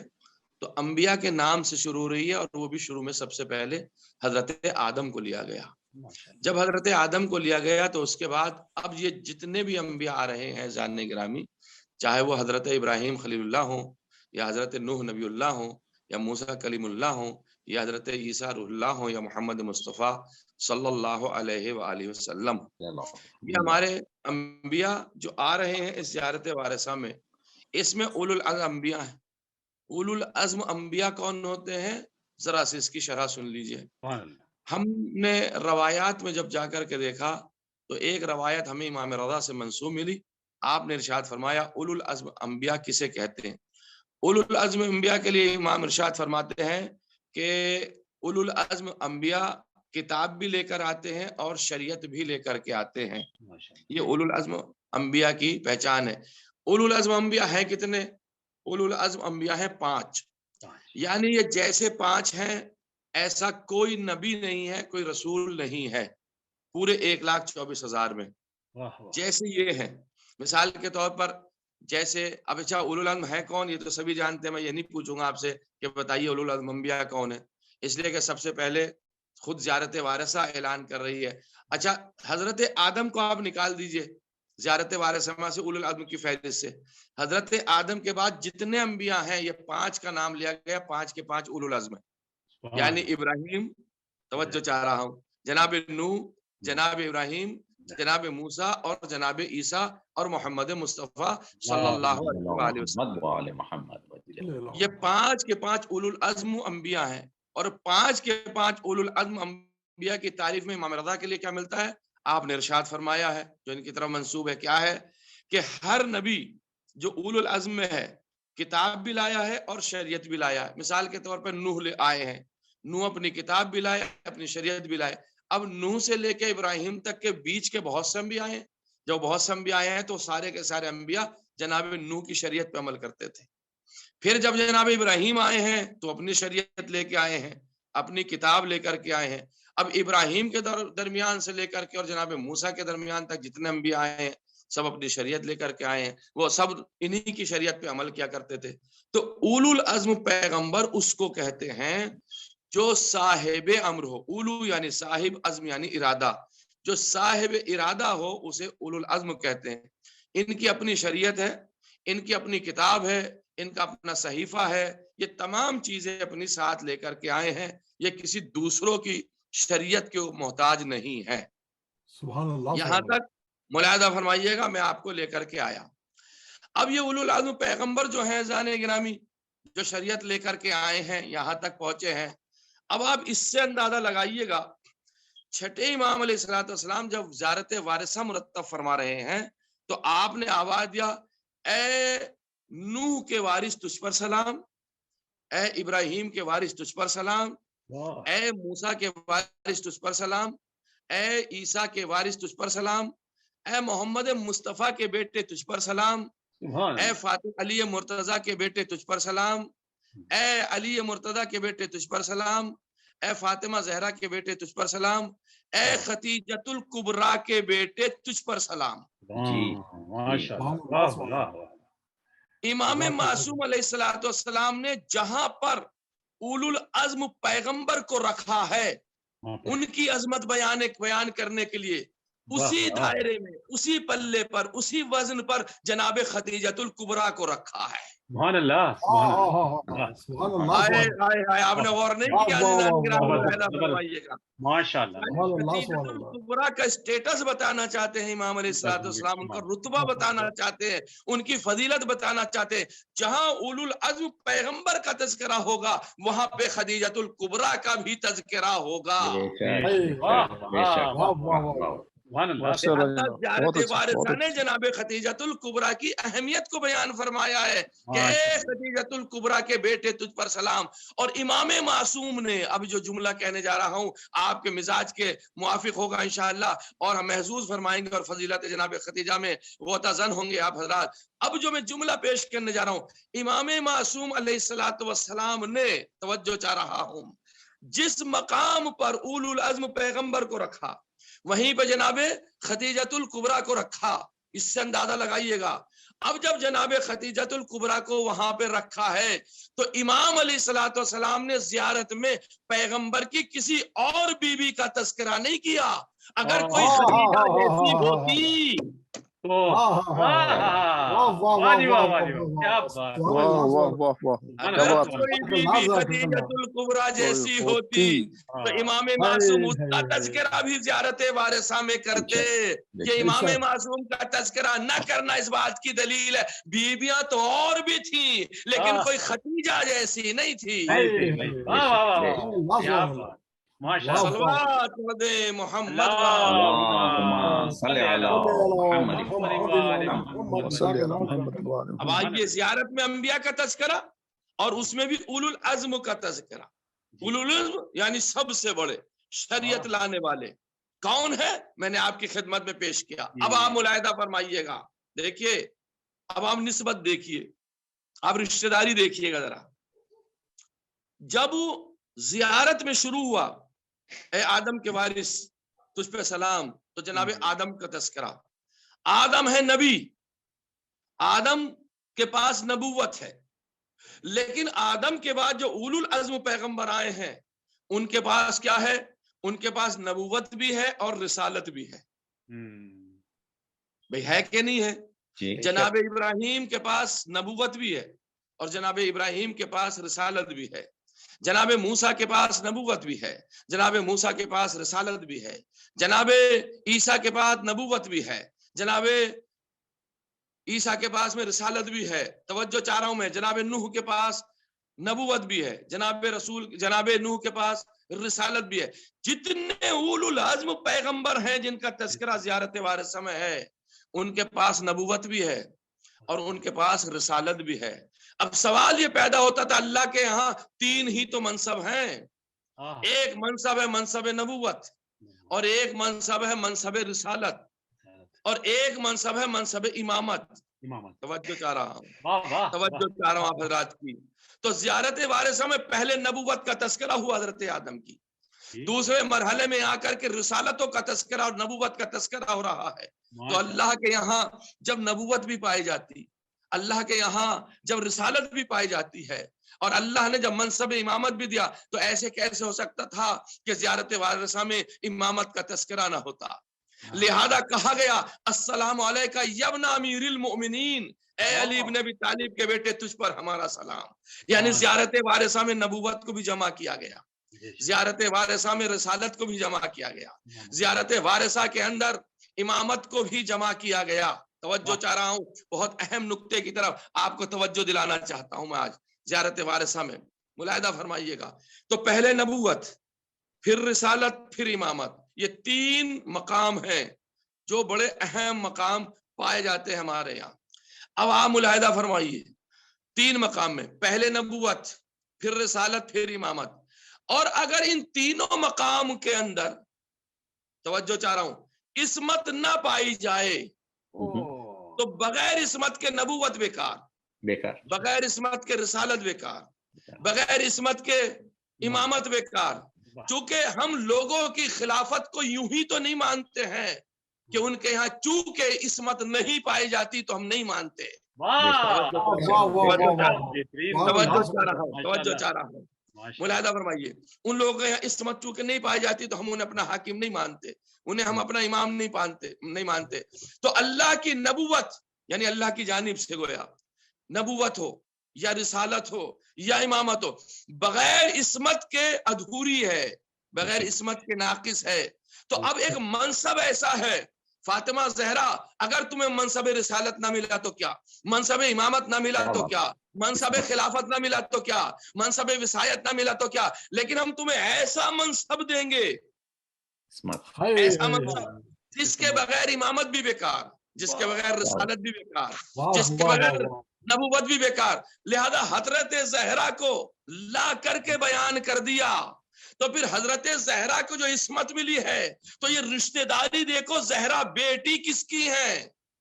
تو انبیاء کے نام سے شروع ہو رہی ہے، اور وہ بھی شروع میں سب سے پہلے حضرت آدم کو لیا گیا۔ جب حضرت آدم کو لیا گیا تو اس کے بعد اب یہ جتنے بھی انبیاء آ رہے ہیں جاننے گرامی، چاہے وہ حضرت ابراہیم خلیل اللہ ہوں یا حضرت نوح نبی اللہ ہوں یا موسیٰ کلیم اللہ ہوں یا حضرت عیسیٰ روح اللہ ہوں یا محمد مصطفیٰ صلی اللہ علیہ وآلہ وسلم، یہ ہمارے انبیاء جو آ رہے ہیں اس زیارت وارثہ میں، اس میں اولو العزم انبیاء ہیں۔ اولو العزم انبیاء کون ہوتے ہیں؟ ذرا سے اس کی شرح سن لیجئے۔ ہم نے روایات میں جب جا کر کے دیکھا تو ایک روایت ہمیں امام رضا سے منسوب ملی، آپ نے ارشاد فرمایا اولو العزم انبیاء کسے کہتے ہیں؟ اولو العزم انبیاء کے لیے امام ارشاد فرماتے ہیں کہ اولو العزم انبیاء کتاب بھی لے کر آتے ہیں اور شریعت بھی لے کر کے آتے ہیں، یہ اولو العزم انبیاء کی پہچان ہے۔ اولو العزم انبیاء ہیں کتنے؟ اولو العزم انبیاء ہیں 5، یعنی یہ جیسے 5 ہیں ایسا کوئی نبی نہیں ہے، کوئی رسول نہیں ہے پورے 1,24,000 میں، جیسے یہ ہیں۔ مثال کے طور پر جیسے اب اچھا اولو العزم ہے کون، یہ تو سبھی جانتے ہیں، میں یہ نہیں پوچھوں گا آپ سے کہ بتائیے اولو العزم انبیاء کون ہے، اس لیے کہ سب سے پہلے خود زیارت وارثہ اعلان کر رہی ہے۔ اچھا حضرت آدم کو آپ نکال دیجئے زیارت وارثہ سے اولو العزم کی فہرست سے، حضرت آدم کے بعد جتنے انبیاء ہیں یہ 5 کا نام لیا گیا، 5 کے 5 اولو العزم ہیں، یعنی ابراہیم، توجہ چاہ رہا ہوں، جناب نوح، جناب ابراہیم، جناب موسیٰ اور جناب عیسیٰ اور محمد مصطفیٰ صلی اللہ علیہ وسلم، یہ 5 کے 5 اولو العزم انبیاء ہیں۔ اور 5 کے 5 اولو العزم انبیاء کی تعریف میں امام رضا کے لیے کیا ملتا ہے؟ آپ نے ارشاد فرمایا ہے جو ان کی طرف منسوب ہے، کیا ہے کہ ہر نبی جو اولو العزم میں ہے کتاب بھی لایا ہے اور شریعت بھی لایا ہے۔ مثال کے طور پر نوح آئے ہیں، نوح اپنی کتاب بھی لائے، اپنی شریعت بھی لائے۔ اب نوح سے لے کے ابراہیم تک کے بیچ کے بہت سے انبیاء آئے ہیں، جب بہت سے انبیاء آئے ہیں تو سارے کے سارے انبیاء جناب نوح کی شریعت پہ عمل کرتے تھے۔ پھر جب جناب ابراہیم آئے ہیں تو اپنی شریعت لے کے آئے ہیں، اپنی کتاب لے کر کے آئے ہیں۔ اب ابراہیم کے درمیان سے لے کر کے اور جناب موسیٰ کے درمیان تک جتنے انبیاء آئے ہیں سب اپنی شریعت لے کر کے آئے ہیں، وہ سب انہی کی شریعت پہ عمل کیا کرتے تھے۔ تو اولو العزم پیغمبر اس کو کہتے ہیں جو صاحب امر ہو، اولو یعنی صاحب، عزم یعنی ارادہ، جو صاحب ارادہ ہو اسے اولو العزم کہتے ہیں۔ ان کی اپنی شریعت ہے، ان کی اپنی کتاب ہے، ان کا اپنا صحیفہ ہے، یہ تمام چیزیں اپنی ساتھ لے کر کے آئے ہیں، یہ کسی دوسروں کی شریعت کے محتاج نہیں ہے۔ سبحان اللہ، یہاں تک ملاحظہ فرمائیے گا، میں آپ کو لے کر کے آیا۔ اب یہ اولو العزم پیغمبر جو ہیں زان گرامی، جو شریعت لے کر کے آئے ہیں، یہاں تک پہنچے ہیں۔ اب آپ اس سے اندازہ لگائیے گا چھٹے امام علیہ الصلوۃ والسلام جب زیارت وارثہ مرتب فرما رہے ہیں تو آپ نے آواز دیا اے نوح کے وارث تجھ پر سلام، اے ابراہیم کے وارث تجھ پر سلام، اے موسیٰ کے وارث تجھ پر سلام، اے عیسیٰ کے وارث تجھ پر سلام، اے محمد مصطفیٰ کے بیٹے تجھ پر سلام، اے فاطمہ علی مرتضیٰ کے بیٹے تجھ پر سلام، اے علی مرتضیٰ کے بیٹے تجھ پر سلام، اے فاطمہ زہرا کے بیٹے تجھ پر سلام، اے خدیجۃ الکبریٰ کے بیٹے تجھ پر سلام۔ امام معصوم علیہ الصلوۃ والسلام نے جہاں پر اولو العزم پیغمبر کو رکھا ہے ان کی عظمت بیان کرنے کے لیے اسی دائرے میں، اسی پلے پر، اسی وزن پر جناب خدیجۃ الکبریٰ کو رکھا ہے۔ سبحان اللہ، آپ نے غور نہیں کیا؟ خدیجۃ الکبریٰ کا اسٹیٹس بتانا چاہتے ہیں امام علیہ الصلوۃ والسلام، ان کا رتبہ بتانا چاہتے ہیں، ان کی فضیلت بتانا چاہتے ہیں۔ جہاں اولو العزم پیغمبر کا تذکرہ ہوگا وہاں پہ خدیجۃ الکبریٰ کا بھی تذکرہ ہوگا۔ زیارت وارثہ نے جناب خدیجۃ الکبریٰ کی اہمیت کو بیان فرمایا ہے کہ اے خدیجۃ الکبریٰ کے بیٹے تجھ پر سلام۔ اور امام معصوم نے اب جو جملہ کہنے جا رہا ہوں آپ کے مزاج کے موافق ہوگا انشاءاللہ، اور ہم محظوظ فرمائیں گے اور فضیلت جناب خدیجہ میں غوطہ زن ہوں گے آپ حضرات۔ اب جو میں جملہ پیش کرنے جا رہا ہوں، امام معصوم علیہ الصلوۃ والسلام نے، توجہ چاہ رہا ہوں، جس مقام پر اولو العزم پیغمبر کو رکھا وہیں پہ جناب خدیجۃ الکبریٰ کو رکھا۔ اس سے اندازہ لگائیے گا اب جب جناب خدیجۃ الکبریٰ کو وہاں پہ رکھا ہے تو امام علیہ الصلوۃ والسلام نے زیارت میں پیغمبر کی کسی اور بیوی کا تذکرہ نہیں کیا۔ اگر کوئی خدیجہ جیسی ہوتی اگر کوئی بیوی خدیجۃ الکبریٰ جیسی ہوتی تو امام معصوم اس کا تذکرہ بھی زیارت وارثہ میں کرتے۔ یہ امام معصوم کا تذکرہ نہ کرنا اس بات کی دلیل ہے بیویاں تو اور بھی تھیں لیکن کوئی خدیجہ جیسی نہیں تھی۔ صلوات محمد۔ اب آئیے زیارت میں انبیاء کا تذکرہ اور اس میں بھی اولو العزم کا تذکرہ۔ اولو العزم یعنی سب سے بڑے شریعت لانے والے کون ہے، میں نے آپ کی خدمت میں پیش کیا۔ اب آپ ملاحظہ فرمائیے گا، دیکھیے اب آپ نسبت دیکھیے، آپ رشتہ داری دیکھیے گا ذرا۔ جب زیارت میں شروع ہوا اے آدم کے وارث تجھ پہ سلام، تو جناب آدم کا تذکرہ۔ آدم ہے نبی، آدم کے پاس نبوت ہے، لیکن آدم کے بعد جو اولو العزم پیغمبر آئے ہیں ان کے پاس کیا ہے؟ ان کے پاس نبوت بھی ہے اور رسالت بھی ہے۔ بھئی ہے کہ نہیں ہے؟ جناب ابراہیم کے پاس نبوت بھی ہے اور جناب ابراہیم کے پاس رسالت بھی ہے۔ جناب موسیٰ کے پاس نبوت بھی ہے، جناب موسیٰ کے پاس رسالت بھی ہے۔ جناب عیسیٰ کے پاس نبوت بھی ہے، جناب عیسیٰ کے پاس میں رسالت بھی ہے۔ توجہ چاہ رہا ہوں میں، جناب نوح کے پاس نبوت بھی ہے، جناب نوح کے پاس رسالت بھی ہے۔ جتنے اولو العزم پیغمبر ہیں جن کا تذکرہ زیارت وارثہ میں ہے ان کے پاس نبوت بھی ہے اور ان کے پاس رسالت بھی ہے۔ اب سوال یہ پیدا ہوتا تھا اللہ کے یہاں تین ہی تو منصب ہیں، ایک منصب ہے منصب نبوت، اور ایک منصب ہے منصب رسالت، اور ایک منصب ہے منصب امامت۔ توجہ چاہ رہا ہوں، توجہ چاہ رہا ہوں آپ حضرات کی۔ تو زیارت وارثہ میں پہلے نبوت کا تذکرہ ہوا حضرت آدم کی، دوسرے مرحلے میں آ کر کے رسالتوں کا تذکرہ اور نبوت کا تذکرہ ہو رہا ہے۔ تو اللہ کے یہاں جب نبوت بھی پائی جاتی، اللہ کے یہاں جب رسالت بھی پائی جاتی ہے، اور اللہ نے جب منصب امامت بھی دیا، تو ایسے کیسے ہو سکتا تھا کہ زیارت وارثہ میں امامت کا تذکرہ نہ ہوتا؟ لہذا کہا گیا السلام علیکہ یا ابن امیر المؤمنین، اے علی ابن ابی طالب کے بیٹے تجھ پر ہمارا سلام۔ یعنی زیارت وارثہ میں نبوت کو بھی جمع کیا گیا، زیارت وارثہ میں رسالت کو بھی جمع کیا گیا، زیارت وارثہ کے اندر امامت کو بھی جمع کیا گیا۔ توجہ چاہ رہا ہوں، بہت اہم نقطے کی طرف آپ کو توجہ دلانا چاہتا ہوں میں آج زیارت وارثہ میں۔ ملاحظہ فرمائیے گا. تو پہلے نبوت، پھر رسالت، پھر امامت، یہ 3 مقام ہیں جو بڑے اہم مقام پائے جاتے ہیں ہمارے یہاں. اب آپ ملاحظہ فرمائیے 3 مقام میں، پہلے نبوت، پھر رسالت، پھر امامت. اور اگر ان تینوں مقام کے اندر، توجہ چاہ رہا ہوں، عصمت نہ پائی جائے تو بغیر عصمت کے نبوت بیکار، بغیر عصمت کے رسالت بیکار، بغیر عصمت کے امامت بیکار. چونکہ ہم لوگوں کی خلافت کو یوں ہی تو نہیں مانتے ہیں کہ ان کے یہاں چونکہ عصمت نہیں پائی جاتی تو ہم نہیں مانتے. توجہ چاہ رہا ہوں، ملاحظہ فرمائیے. ان لوگوں کے یہاں عصمت چونکہ نہیں پائی جاتی تو ہم انہیں اپنا حاکم نہیں مانتے، انہیں ہم اپنا امام نہیں مانتے. تو اللہ کی نبوت یعنی اللہ کی جانب سے گویا نبوت ہو یا رسالت ہو یا امامت ہو، بغیر عصمت کے ادھوری ہے، بغیر عصمت کے ناقص ہے. تو اب ایک منصب ایسا ہے، فاطمہ زہرا، اگر تمہیں منصب رسالت نہ ملا تو کیا، منصب امامت نہ ملا تو کیا، منصب خلافت نہ ملا تو کیا، منصب وصایت نہ ملا تو کیا، لیکن ہم تمہیں ایسا منصب دیں گے، ایسا منصب جس کے بغیر امامت بھی بیکار، جس کے بغیر رسالت بھی بیکار، جس کے بغیر نبوت بھی بیکار. لہذا حضرت زہرا کو لا کر کے بیان کر دیا. تو پھر حضرت زہرا کو جو عصمت ملی ہے تو یہ رشتہ داری دیکھو، زہرا بیٹی کس کی ہے؟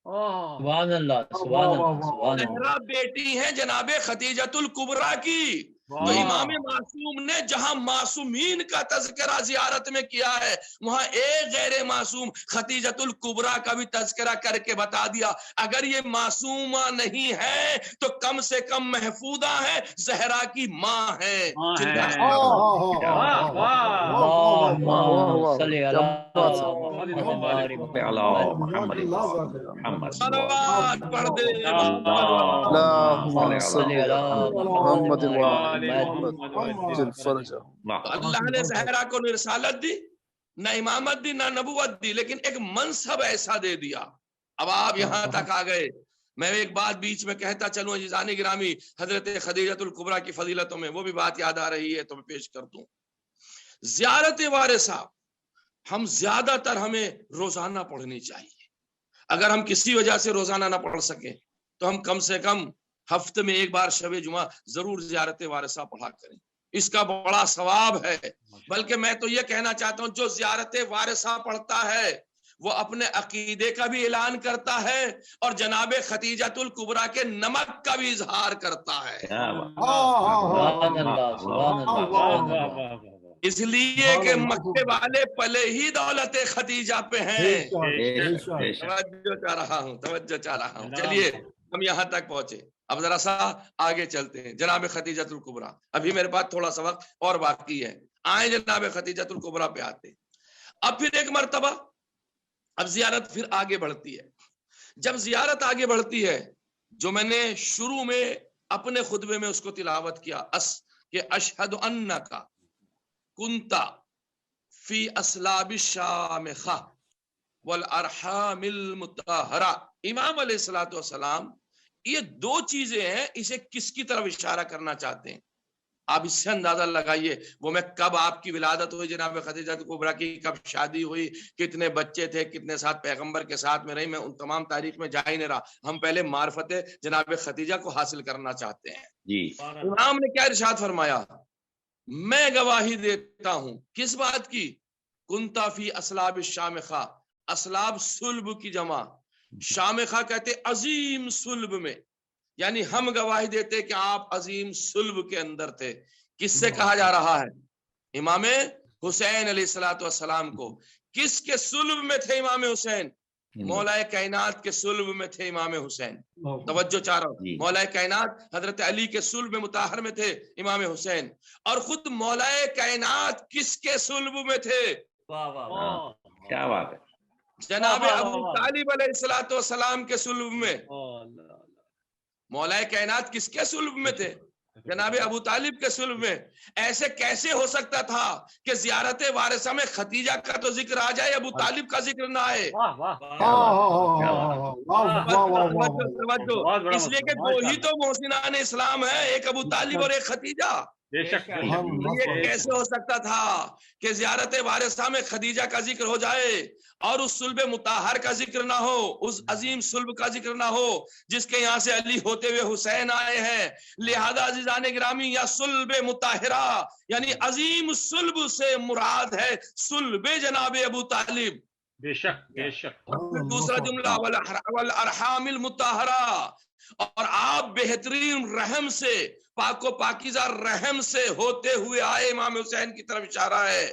سبحان اللہ، سبحان اللہ، سبحان اللہ. زہرا بیٹی ہے جناب خدیجۃ الکبریٰ کی. تو امام معصوم نے جہاں معصومین کا تذکرہ زیارت میں کیا ہے، وہاں ایک غیر معصوم خدیجۃ الکبریٰ کا بھی تذکرہ کر کے بتا دیا اگر یہ معصومہ نہیں ہے تو کم سے کم محفوظہ ہے، زہرا کی ماں ہے. اللہ نے زہرا کو نہ رسالت دی، نہ امامت دی، نہ نبوت دی، لیکن ایک منصب ایسا دے دیا. اب آپ یہاں تک آ گئے. میں ایک بات بیچ میں کہتا چلوں عزیزان گرامی، حضرت خدیجۃ الکبریٰ کی فضیلتوں میں وہ بھی بات یاد آ رہی ہے تو میں پیش کر دوں. زیارت وارثہ ہم زیادہ تر ہمیں روزانہ پڑھنی چاہیے. اگر ہم کسی وجہ سے روزانہ نہ پڑھ سکیں تو ہم کم سے کم ہفتے میں ایک بار شب جمعہ ضرور زیارت وارثہ پڑھا کریں، اس کا بڑا ثواب ہے. بلکہ میں تو یہ کہنا چاہتا ہوں جو زیارت وارثہ پڑھتا ہے وہ اپنے عقیدے کا بھی اعلان کرتا ہے اور جناب خدیجۃ الکبریٰ کے نمک کا بھی اظہار کرتا ہے. اس لیے کہ مکے والے پلے ہی دولت خدیجہ پہ ہیں. توجہ چاہ رہا ہوں. چلیے ہم یہاں تک پہنچے، اب ذرا سا آگے چلتے ہیں. جناب خدیجۃ الکبریٰ، ابھی میرے پاس تھوڑا سا وقت اور باقی ہے، آئیں جناب خدیجۃ الکبریٰ پہ آتے. اب پھر ایک مرتبہ اب زیارت پھر آگے بڑھتی ہے. جب زیارت آگے بڑھتی ہے، جو میں نے شروع میں اپنے خطبے میں اس کو تلاوت کیا کہ اشہد انک کنت فی اسلاب الشامخہ والارحام المطہرہ. امام علیہ الصلوۃ والسلام یہ 2 چیزیں ہیں، اسے کس کی طرف اشارہ کرنا چاہتے ہیں آپ اس سے اندازہ لگائیے. وہ میں کب آپ کی ولادت ہوئی جناب خدیجہ الکبریٰ کی، کب شادی ہوئی، کتنے بچے تھے، کتنے ساتھ پیغمبر کے ساتھ میں رہی، میں ان تمام تاریخ میں جا ہی نہیں رہا. ہم پہلے معرفت جناب خدیجہ کو حاصل کرنا چاہتے ہیں. جی امام نے کیا ارشاد فرمایا؟ میں گواہی دیتا ہوں کس بات کی؟ کنت فی اسلاب الشامخہ، اسلاب صلب کی جمع، شامخہ کہتے عظیم صلب میں، یعنی ہم گواہی دیتے کہ آپ عظیم صلب کے اندر تھے. کس سے کہا جا رہا ہے؟ امام حسین علیہ الصلوۃ والسلام کو. کس کے صلب میں تھے امام حسین؟ مولا کائنات کے صلب میں تھے امام حسین. توجہ چاہ رہا ہوں، مولا کائنات حضرت علی کے صلب مطہر میں تھے امام حسین. اور خود مولا کائنات کس کے صلب میں تھے؟ کیا بات ہے، جناب ابو طالب علیہ الصلوۃ والسلام کے صلب میں. مولا کائنات کس کے صلب میں تھے؟ جناب ابو طالب کے صلب میں. ایسے کیسے ہو سکتا تھا کہ زیارت وارثہ میں خدیجہ کا تو ذکر آ جائے، ابو طالب کا ذکر نہ آئے؟ اس لیے کہ دو ہی تو محسنان اسلام ہے، ایک ابو طالب اور ایک خدیجہ۔ یہ کیسے ہو سکتا تھا کہ زیارت وارثہ میں خدیجہ کا ذکر ہو جائے اور اس صلب مطہر کا ذکر نہ ہو، اس عظیم صلب کا ذکر نہ ہو جس کے یہاں سے علی ہوتے ہوئے حسین آئے ہیں؟ لہذا عزیزان گرامی، یا صلب مطہرہ یعنی عظیم صلب سے مراد ہے صلب جناب ابو طالب۔ بے شک بے شک۔ دوسرا جملہ والارحام المطہرہ، اور آپ بہترین رحم سے، پاک و پاکیزہ رحم سے ہوتے ہوئے آئے، امام حسین کی طرف اشارہ ہے۔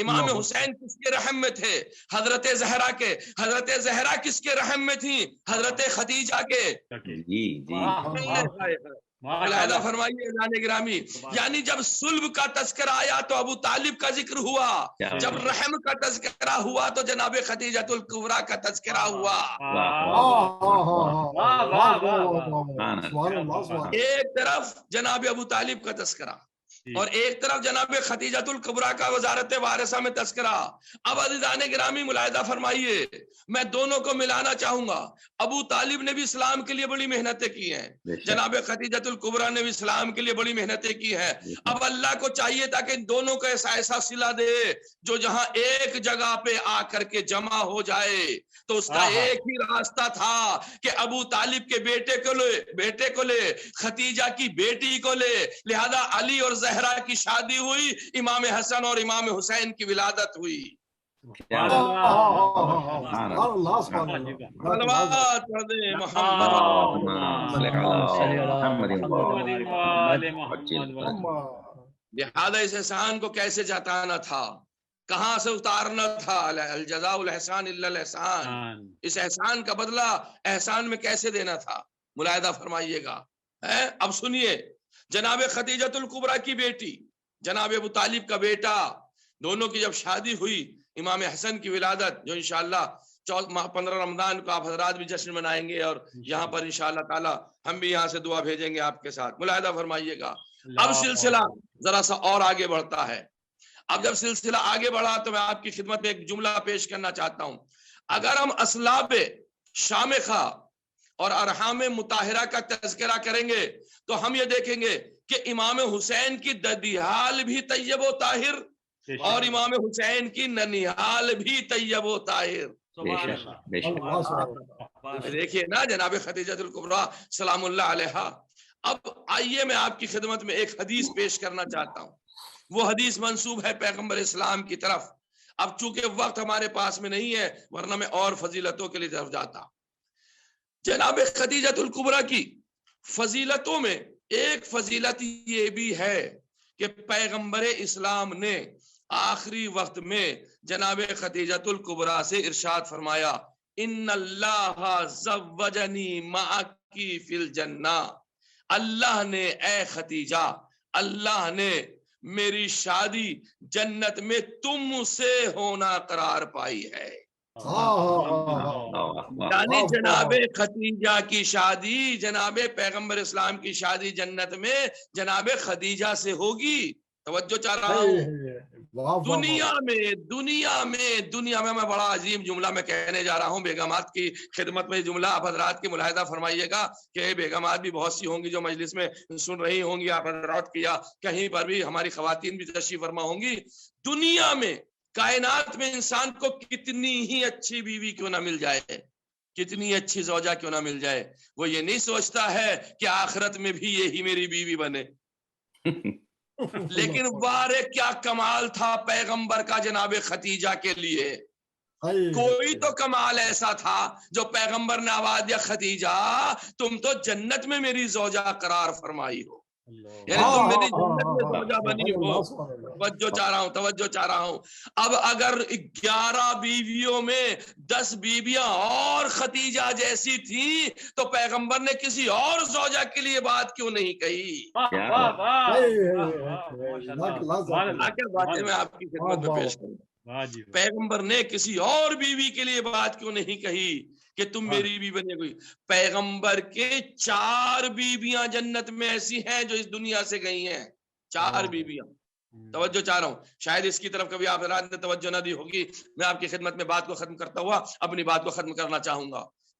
امام حسین کس کے رحم میں تھے؟ حضرت زہرا کے۔ حضرت زہرا کس کے رحم میں تھی؟ حضرت خدیجہ کے۔ جی جی ملاحظہ فرمائیے عزیزان گرامی، یعنی جب صلب کا تذکرہ آیا تو ابو طالب کا ذکر ہوا، جب رحم کا تذکرہ ہوا تو جناب خدیجۃ الکبریٰ کا تذکرہ ہوا۔ ایک طرف جناب ابو طالب کا تذکرہ اور ایک طرف جناب خدیجۃ الکبریٰ کا وزارت وارثہ میں تذکرہ۔ اب عزیزان گرامی ملاحظہ فرمائیے، میں دونوں کو ملانا چاہوں گا۔ ابو طالب نے بھی اسلام کے لیے بڑی محنتیں کی ہیں، جناب خدیجۃ الکبریٰ نے بھی اسلام کے لیے بڑی محنتیں کی ہیں۔ اب اللہ کو چاہیے تھا کہ ان دونوں کو ایسا صلہ دے جو جہاں ایک جگہ پہ آ کر کے جمع ہو جائے، تو اس کا ایک ہی راستہ تھا کہ ابو طالب کے بیٹے کو لے، خدیجہ کی بیٹی کو لے، لہذا علی اور زہرا کی شادی ہوئی، امام حسن اور امام حسین کی ولادت ہوئی۔ لہذا اس احسان کو کیسے جتانا تھا، کہاں سے اتارنا تھا؟ الجزاء الاحسان الا الاحسان، اس احسان کا بدلہ احسان میں کیسے دینا تھا، ملاحظہ فرمائیے گا۔ اب سنیے، جناب خدیجۃ الکبریٰ کی بیٹی، جناب ابو طالب کا بیٹا، دونوں کی جب شادی ہوئی، امام حسن کی ولادت جو انشاءاللہ 15 رمضان کو آپ حضرات بھی جشن منائیں گے، اور یہاں پر انشاءاللہ تعالی ہم بھی یہاں سے دعا بھیجیں گے آپ کے ساتھ۔ ملاحظہ فرمائیے گا، اب سلسلہ ذرا سا اور آگے بڑھتا ہے۔ اب جب سلسلہ آگے بڑھا تو میں آپ کی خدمت میں ایک جملہ پیش کرنا چاہتا ہوں۔ اگر ہم اسلاب شامخہ اور ارحام مطہرہ کا تذکرہ کریں گے تو ہم یہ دیکھیں گے کہ امام حسین کی ددیحال بھی طیب و طاہر اور امام حسین کی ننیحال بھی طیب و طاہر۔ دیکھیے نا جناب خدیجۃ الکبریٰ سلام اللہ علیہا۔ اب آئیے میں آپ کی خدمت میں ایک حدیث پیش کرنا چاہتا ہوں، وہ حدیث منسوب ہے پیغمبر اسلام کی طرف۔ اب چونکہ وقت ہمارے پاس میں نہیں ہے ورنہ میں اور فضیلتوں کے لیے طرف جاتا۔ جناب خدیجۃ الکبریٰ کی فضیلتوں میں ایک فضیلت یہ بھی ہے کہ پیغمبر اسلام نے آخری وقت میں جناب خدیجۃ الکبریٰ سے ارشاد فرمایا، ان اللہ زوجنی معکی فی الجنہ، اللہ نے اے خدیجہ، اللہ نے میری شادی جنت میں تم سے ہونا قرار پائی ہے۔ یعنی جناب خدیجہ کی شادی، جناب پیغمبر اسلام کی شادی جنت میں جناب خدیجہ سے ہوگی۔ توجہ چاہ رہا ہوں، دنیا میں میں بڑا عظیم جملہ میں کہنے جا رہا ہوں بیگمات کی خدمت میں۔ جملہ آپ حضرات کی ملاحظہ فرمائیے گا کہ بیگمات بھی بہت سی ہوں گی جو مجلس میں سن رہی ہوں گی، آپ حضرات کی یا کہیں پر بھی ہماری خواتین بھی تشریف فرما ہوں گی۔ دنیا میں، کائنات میں انسان کو کتنی ہی اچھی بیوی کیوں نہ مل جائے، کتنی اچھی زوجہ کیوں نہ مل جائے، وہ یہ نہیں سوچتا ہے کہ آخرت میں بھی یہی میری بیوی بنے۔ لیکن وارے کیا کمال تھا پیغمبر کا جناب خدیجہ کے لیے، کوئی تو کمال ایسا تھا جو پیغمبر نے آواز دیا، خدیجہ تم تو جنت میں میری زوجہ قرار فرمائی ہو، یعنی تم میری جنت میں زوجہ بنی ہو۔ توجہ چاہ رہا ہوں۔ اب اگر 11 بیویوں میں 10 بیویاں اور خدیجہ جیسی تھیں تو پیغمبر نے کسی اور زوجہ کے لیے بات کیوں نہیں کہی؟ باتیں میں آپ کی خدمت میں پیش کروں، پیغمبر نے کسی اور بیوی کے لیے بات کیوں نہیں کہی کہ تم میری بھی بنے گئی؟ پیغمبر کے 4 بیویاں جنت میں ایسی ہیں جو اس دنیا سے گئی ہیں، 4 بیویاں۔ توجہ چاہ رہا ہوں، شاید اس کی طرف کبھی آپ نے توجہ نہ دی ہوگی۔ میں آپ کی خدمت میں بات کو ختم کرتا ہوا اپنی بات کو ختم کرنا چاہوں گا۔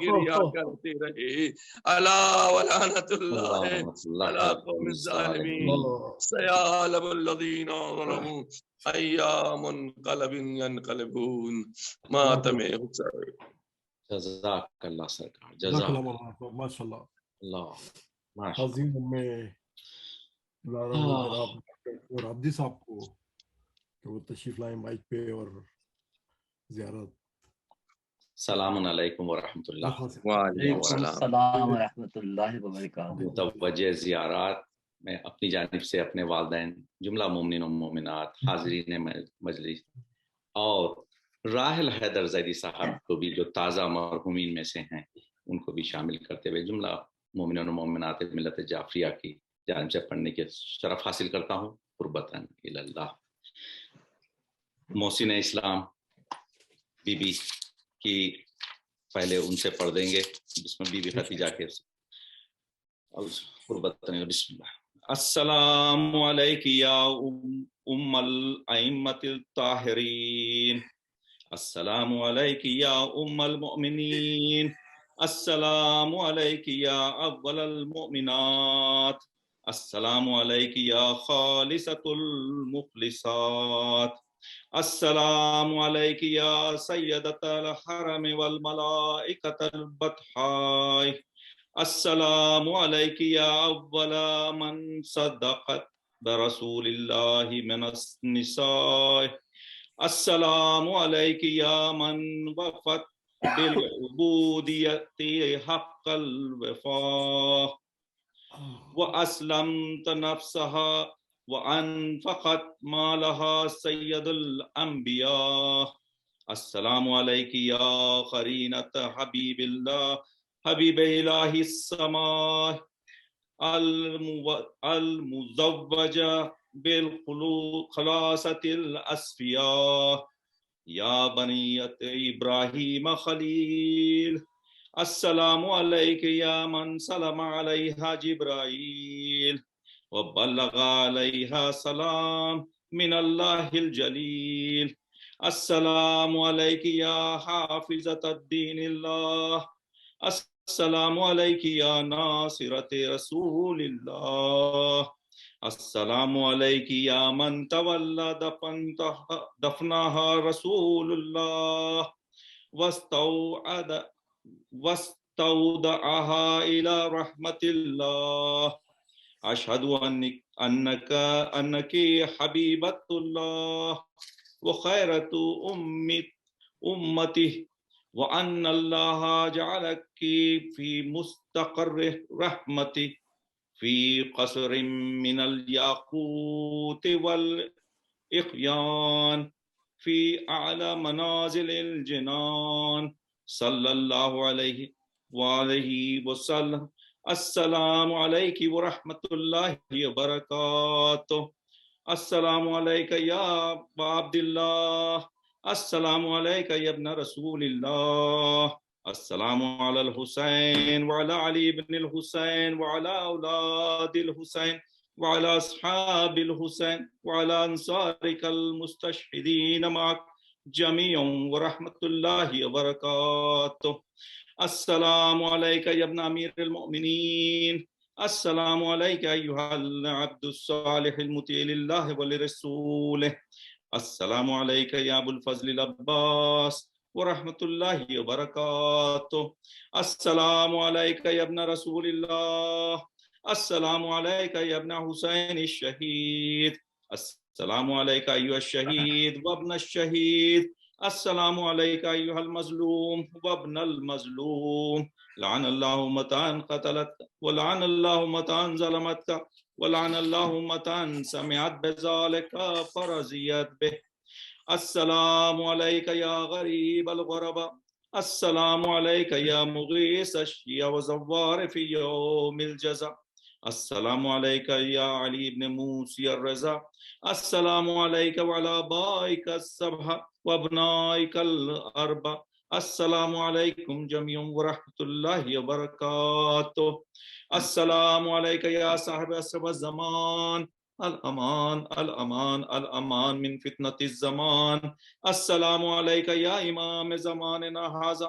گریا کرتی رہی الا ولعنتullah علی قوم الظالمین سیعلم الذین ظلموا ایام منقلب ینقلبون ماتم حسین. جزاک اللہ سرکار، جزاک جزاک اللہ مولانا، ماشاء اللہ. اللہ، ماشاء اللہ. تعظیم میں بلا رہا ہوں جناب اور عبدی صاحب کو کہ وہ تشریف لائیں مائک پہ اور زیارت. السلام علیکم ورحمۃ اللہ. وعلیکم السلام ورحمۃ اللہ وبرکاتہ. متوجہ زیارات میں اپنی جانب سے اپنے والدین، جملہ مومنین و مومنات، حاضرین مجلس اور راحل حیدر زیدی صاحب کو بھی جو تازہ مرحومین میں سے ہیں ان کو بھی شامل کرتے ہوئے جملہ مومنین و مومنات ملت جعفریہ کی جانب سے پڑھنے کے شرف حاصل کرتا ہوں. قربتاً الی اللہ. محسن اسلام بی بی کی پہلے ان سے پڑھ دیں گے، جس میں بی بی خدیجہ کے قربتاً. بسم اللہ. السلام علیک یا ام الائمۃ الطاہرین، السلام علیک یا ام المؤمنین، السلام علیک یا اول المؤمنات، السلام علیک یا خالصۃ المخلصات، السلام علیک یا سیدۃ الحرم والملائکۃ البطحاء، السلام علیک یا اول من صدقت برسول اللہ من النساء، السلام علیک یا من وفت بالعبودیت حق الوفاء، واسلمت نفسها وانفقت مالها سید الانبیاء، السلام علیک یا قرینۃ حبیب اللہ حبیب الہ السماء، المزوجہ بالخلاصۃ الاسفیاء، یا بنیت ابراہیم خلیل، السلام علیک یا من سلم علیہا جبرائیل وبلغ علیہا سلام من اللہ الجلیل، السلام علیک یا حافظۃ الدین اللہ، السلام علیک یا ناصرۃ رسول اللہ، السلام علیک یا من تولی دفنہا رسول اللہ واستودعہا الی رحمت اللہ، اشہد انکی حبیبۃ اللہ وخیرۃ امتہ، وان اللہ جعلک فی مستقر رحمتہ فی قصر من الیاقوت والاقیان فی اعلی منازل الجنان، صلی اللہ علیہ وآلہ وسلم. السلام علیک ورحمۃ اللہ وبرکاتہ. السلام علیک یا ابا عبداللہ، السلام علیک یا ابن رسول اللہ، السلام علی الحسین وعلی علی بن الحسین وعلی اولاد الحسین وعلی اصحاب الحسین وعلی انصارک المستشہدین معک جمیعا ورحمۃ اللہ وبرکاتہ. السلام علیک یا ابن امیر المؤمنین، السلام علیک ایہا العبد الصالح المطیع للہ ولرسولہ، السلام علیک یا ابو الفضل العباس ورحمۃ اللہ وبرکاتہ. السلام علیک یا ابن رسول اللہ، السلام علیک یا ابن حسین الشہید، السلام علیک ایہا الشہید وابن الشہید، السلام علیک ایہا المظلوم وابن المظلوم، لعن اللہ امتان قتلت ولعن اللہ امتان ظلمتک ولعن اللہ امتان سمعت بذالک فرضیت بہ. السلام علیک یا غریب الغرباء، السلام علیک یا مغیث الشیع وزوار فی یوم الجزا، السلام علیک یا علی بن موسی الرضا، السلام علیک وعلی آبائک السبع وابنائک الاربع، السلام علیکم جمیعا ورحمۃ اللہ وبرکاتہ. السلام علیک یا صاحب عصر والزمان، الامان الامان الامان من فتنة الزمان، السلام علیک یا امام زماننا ھذا،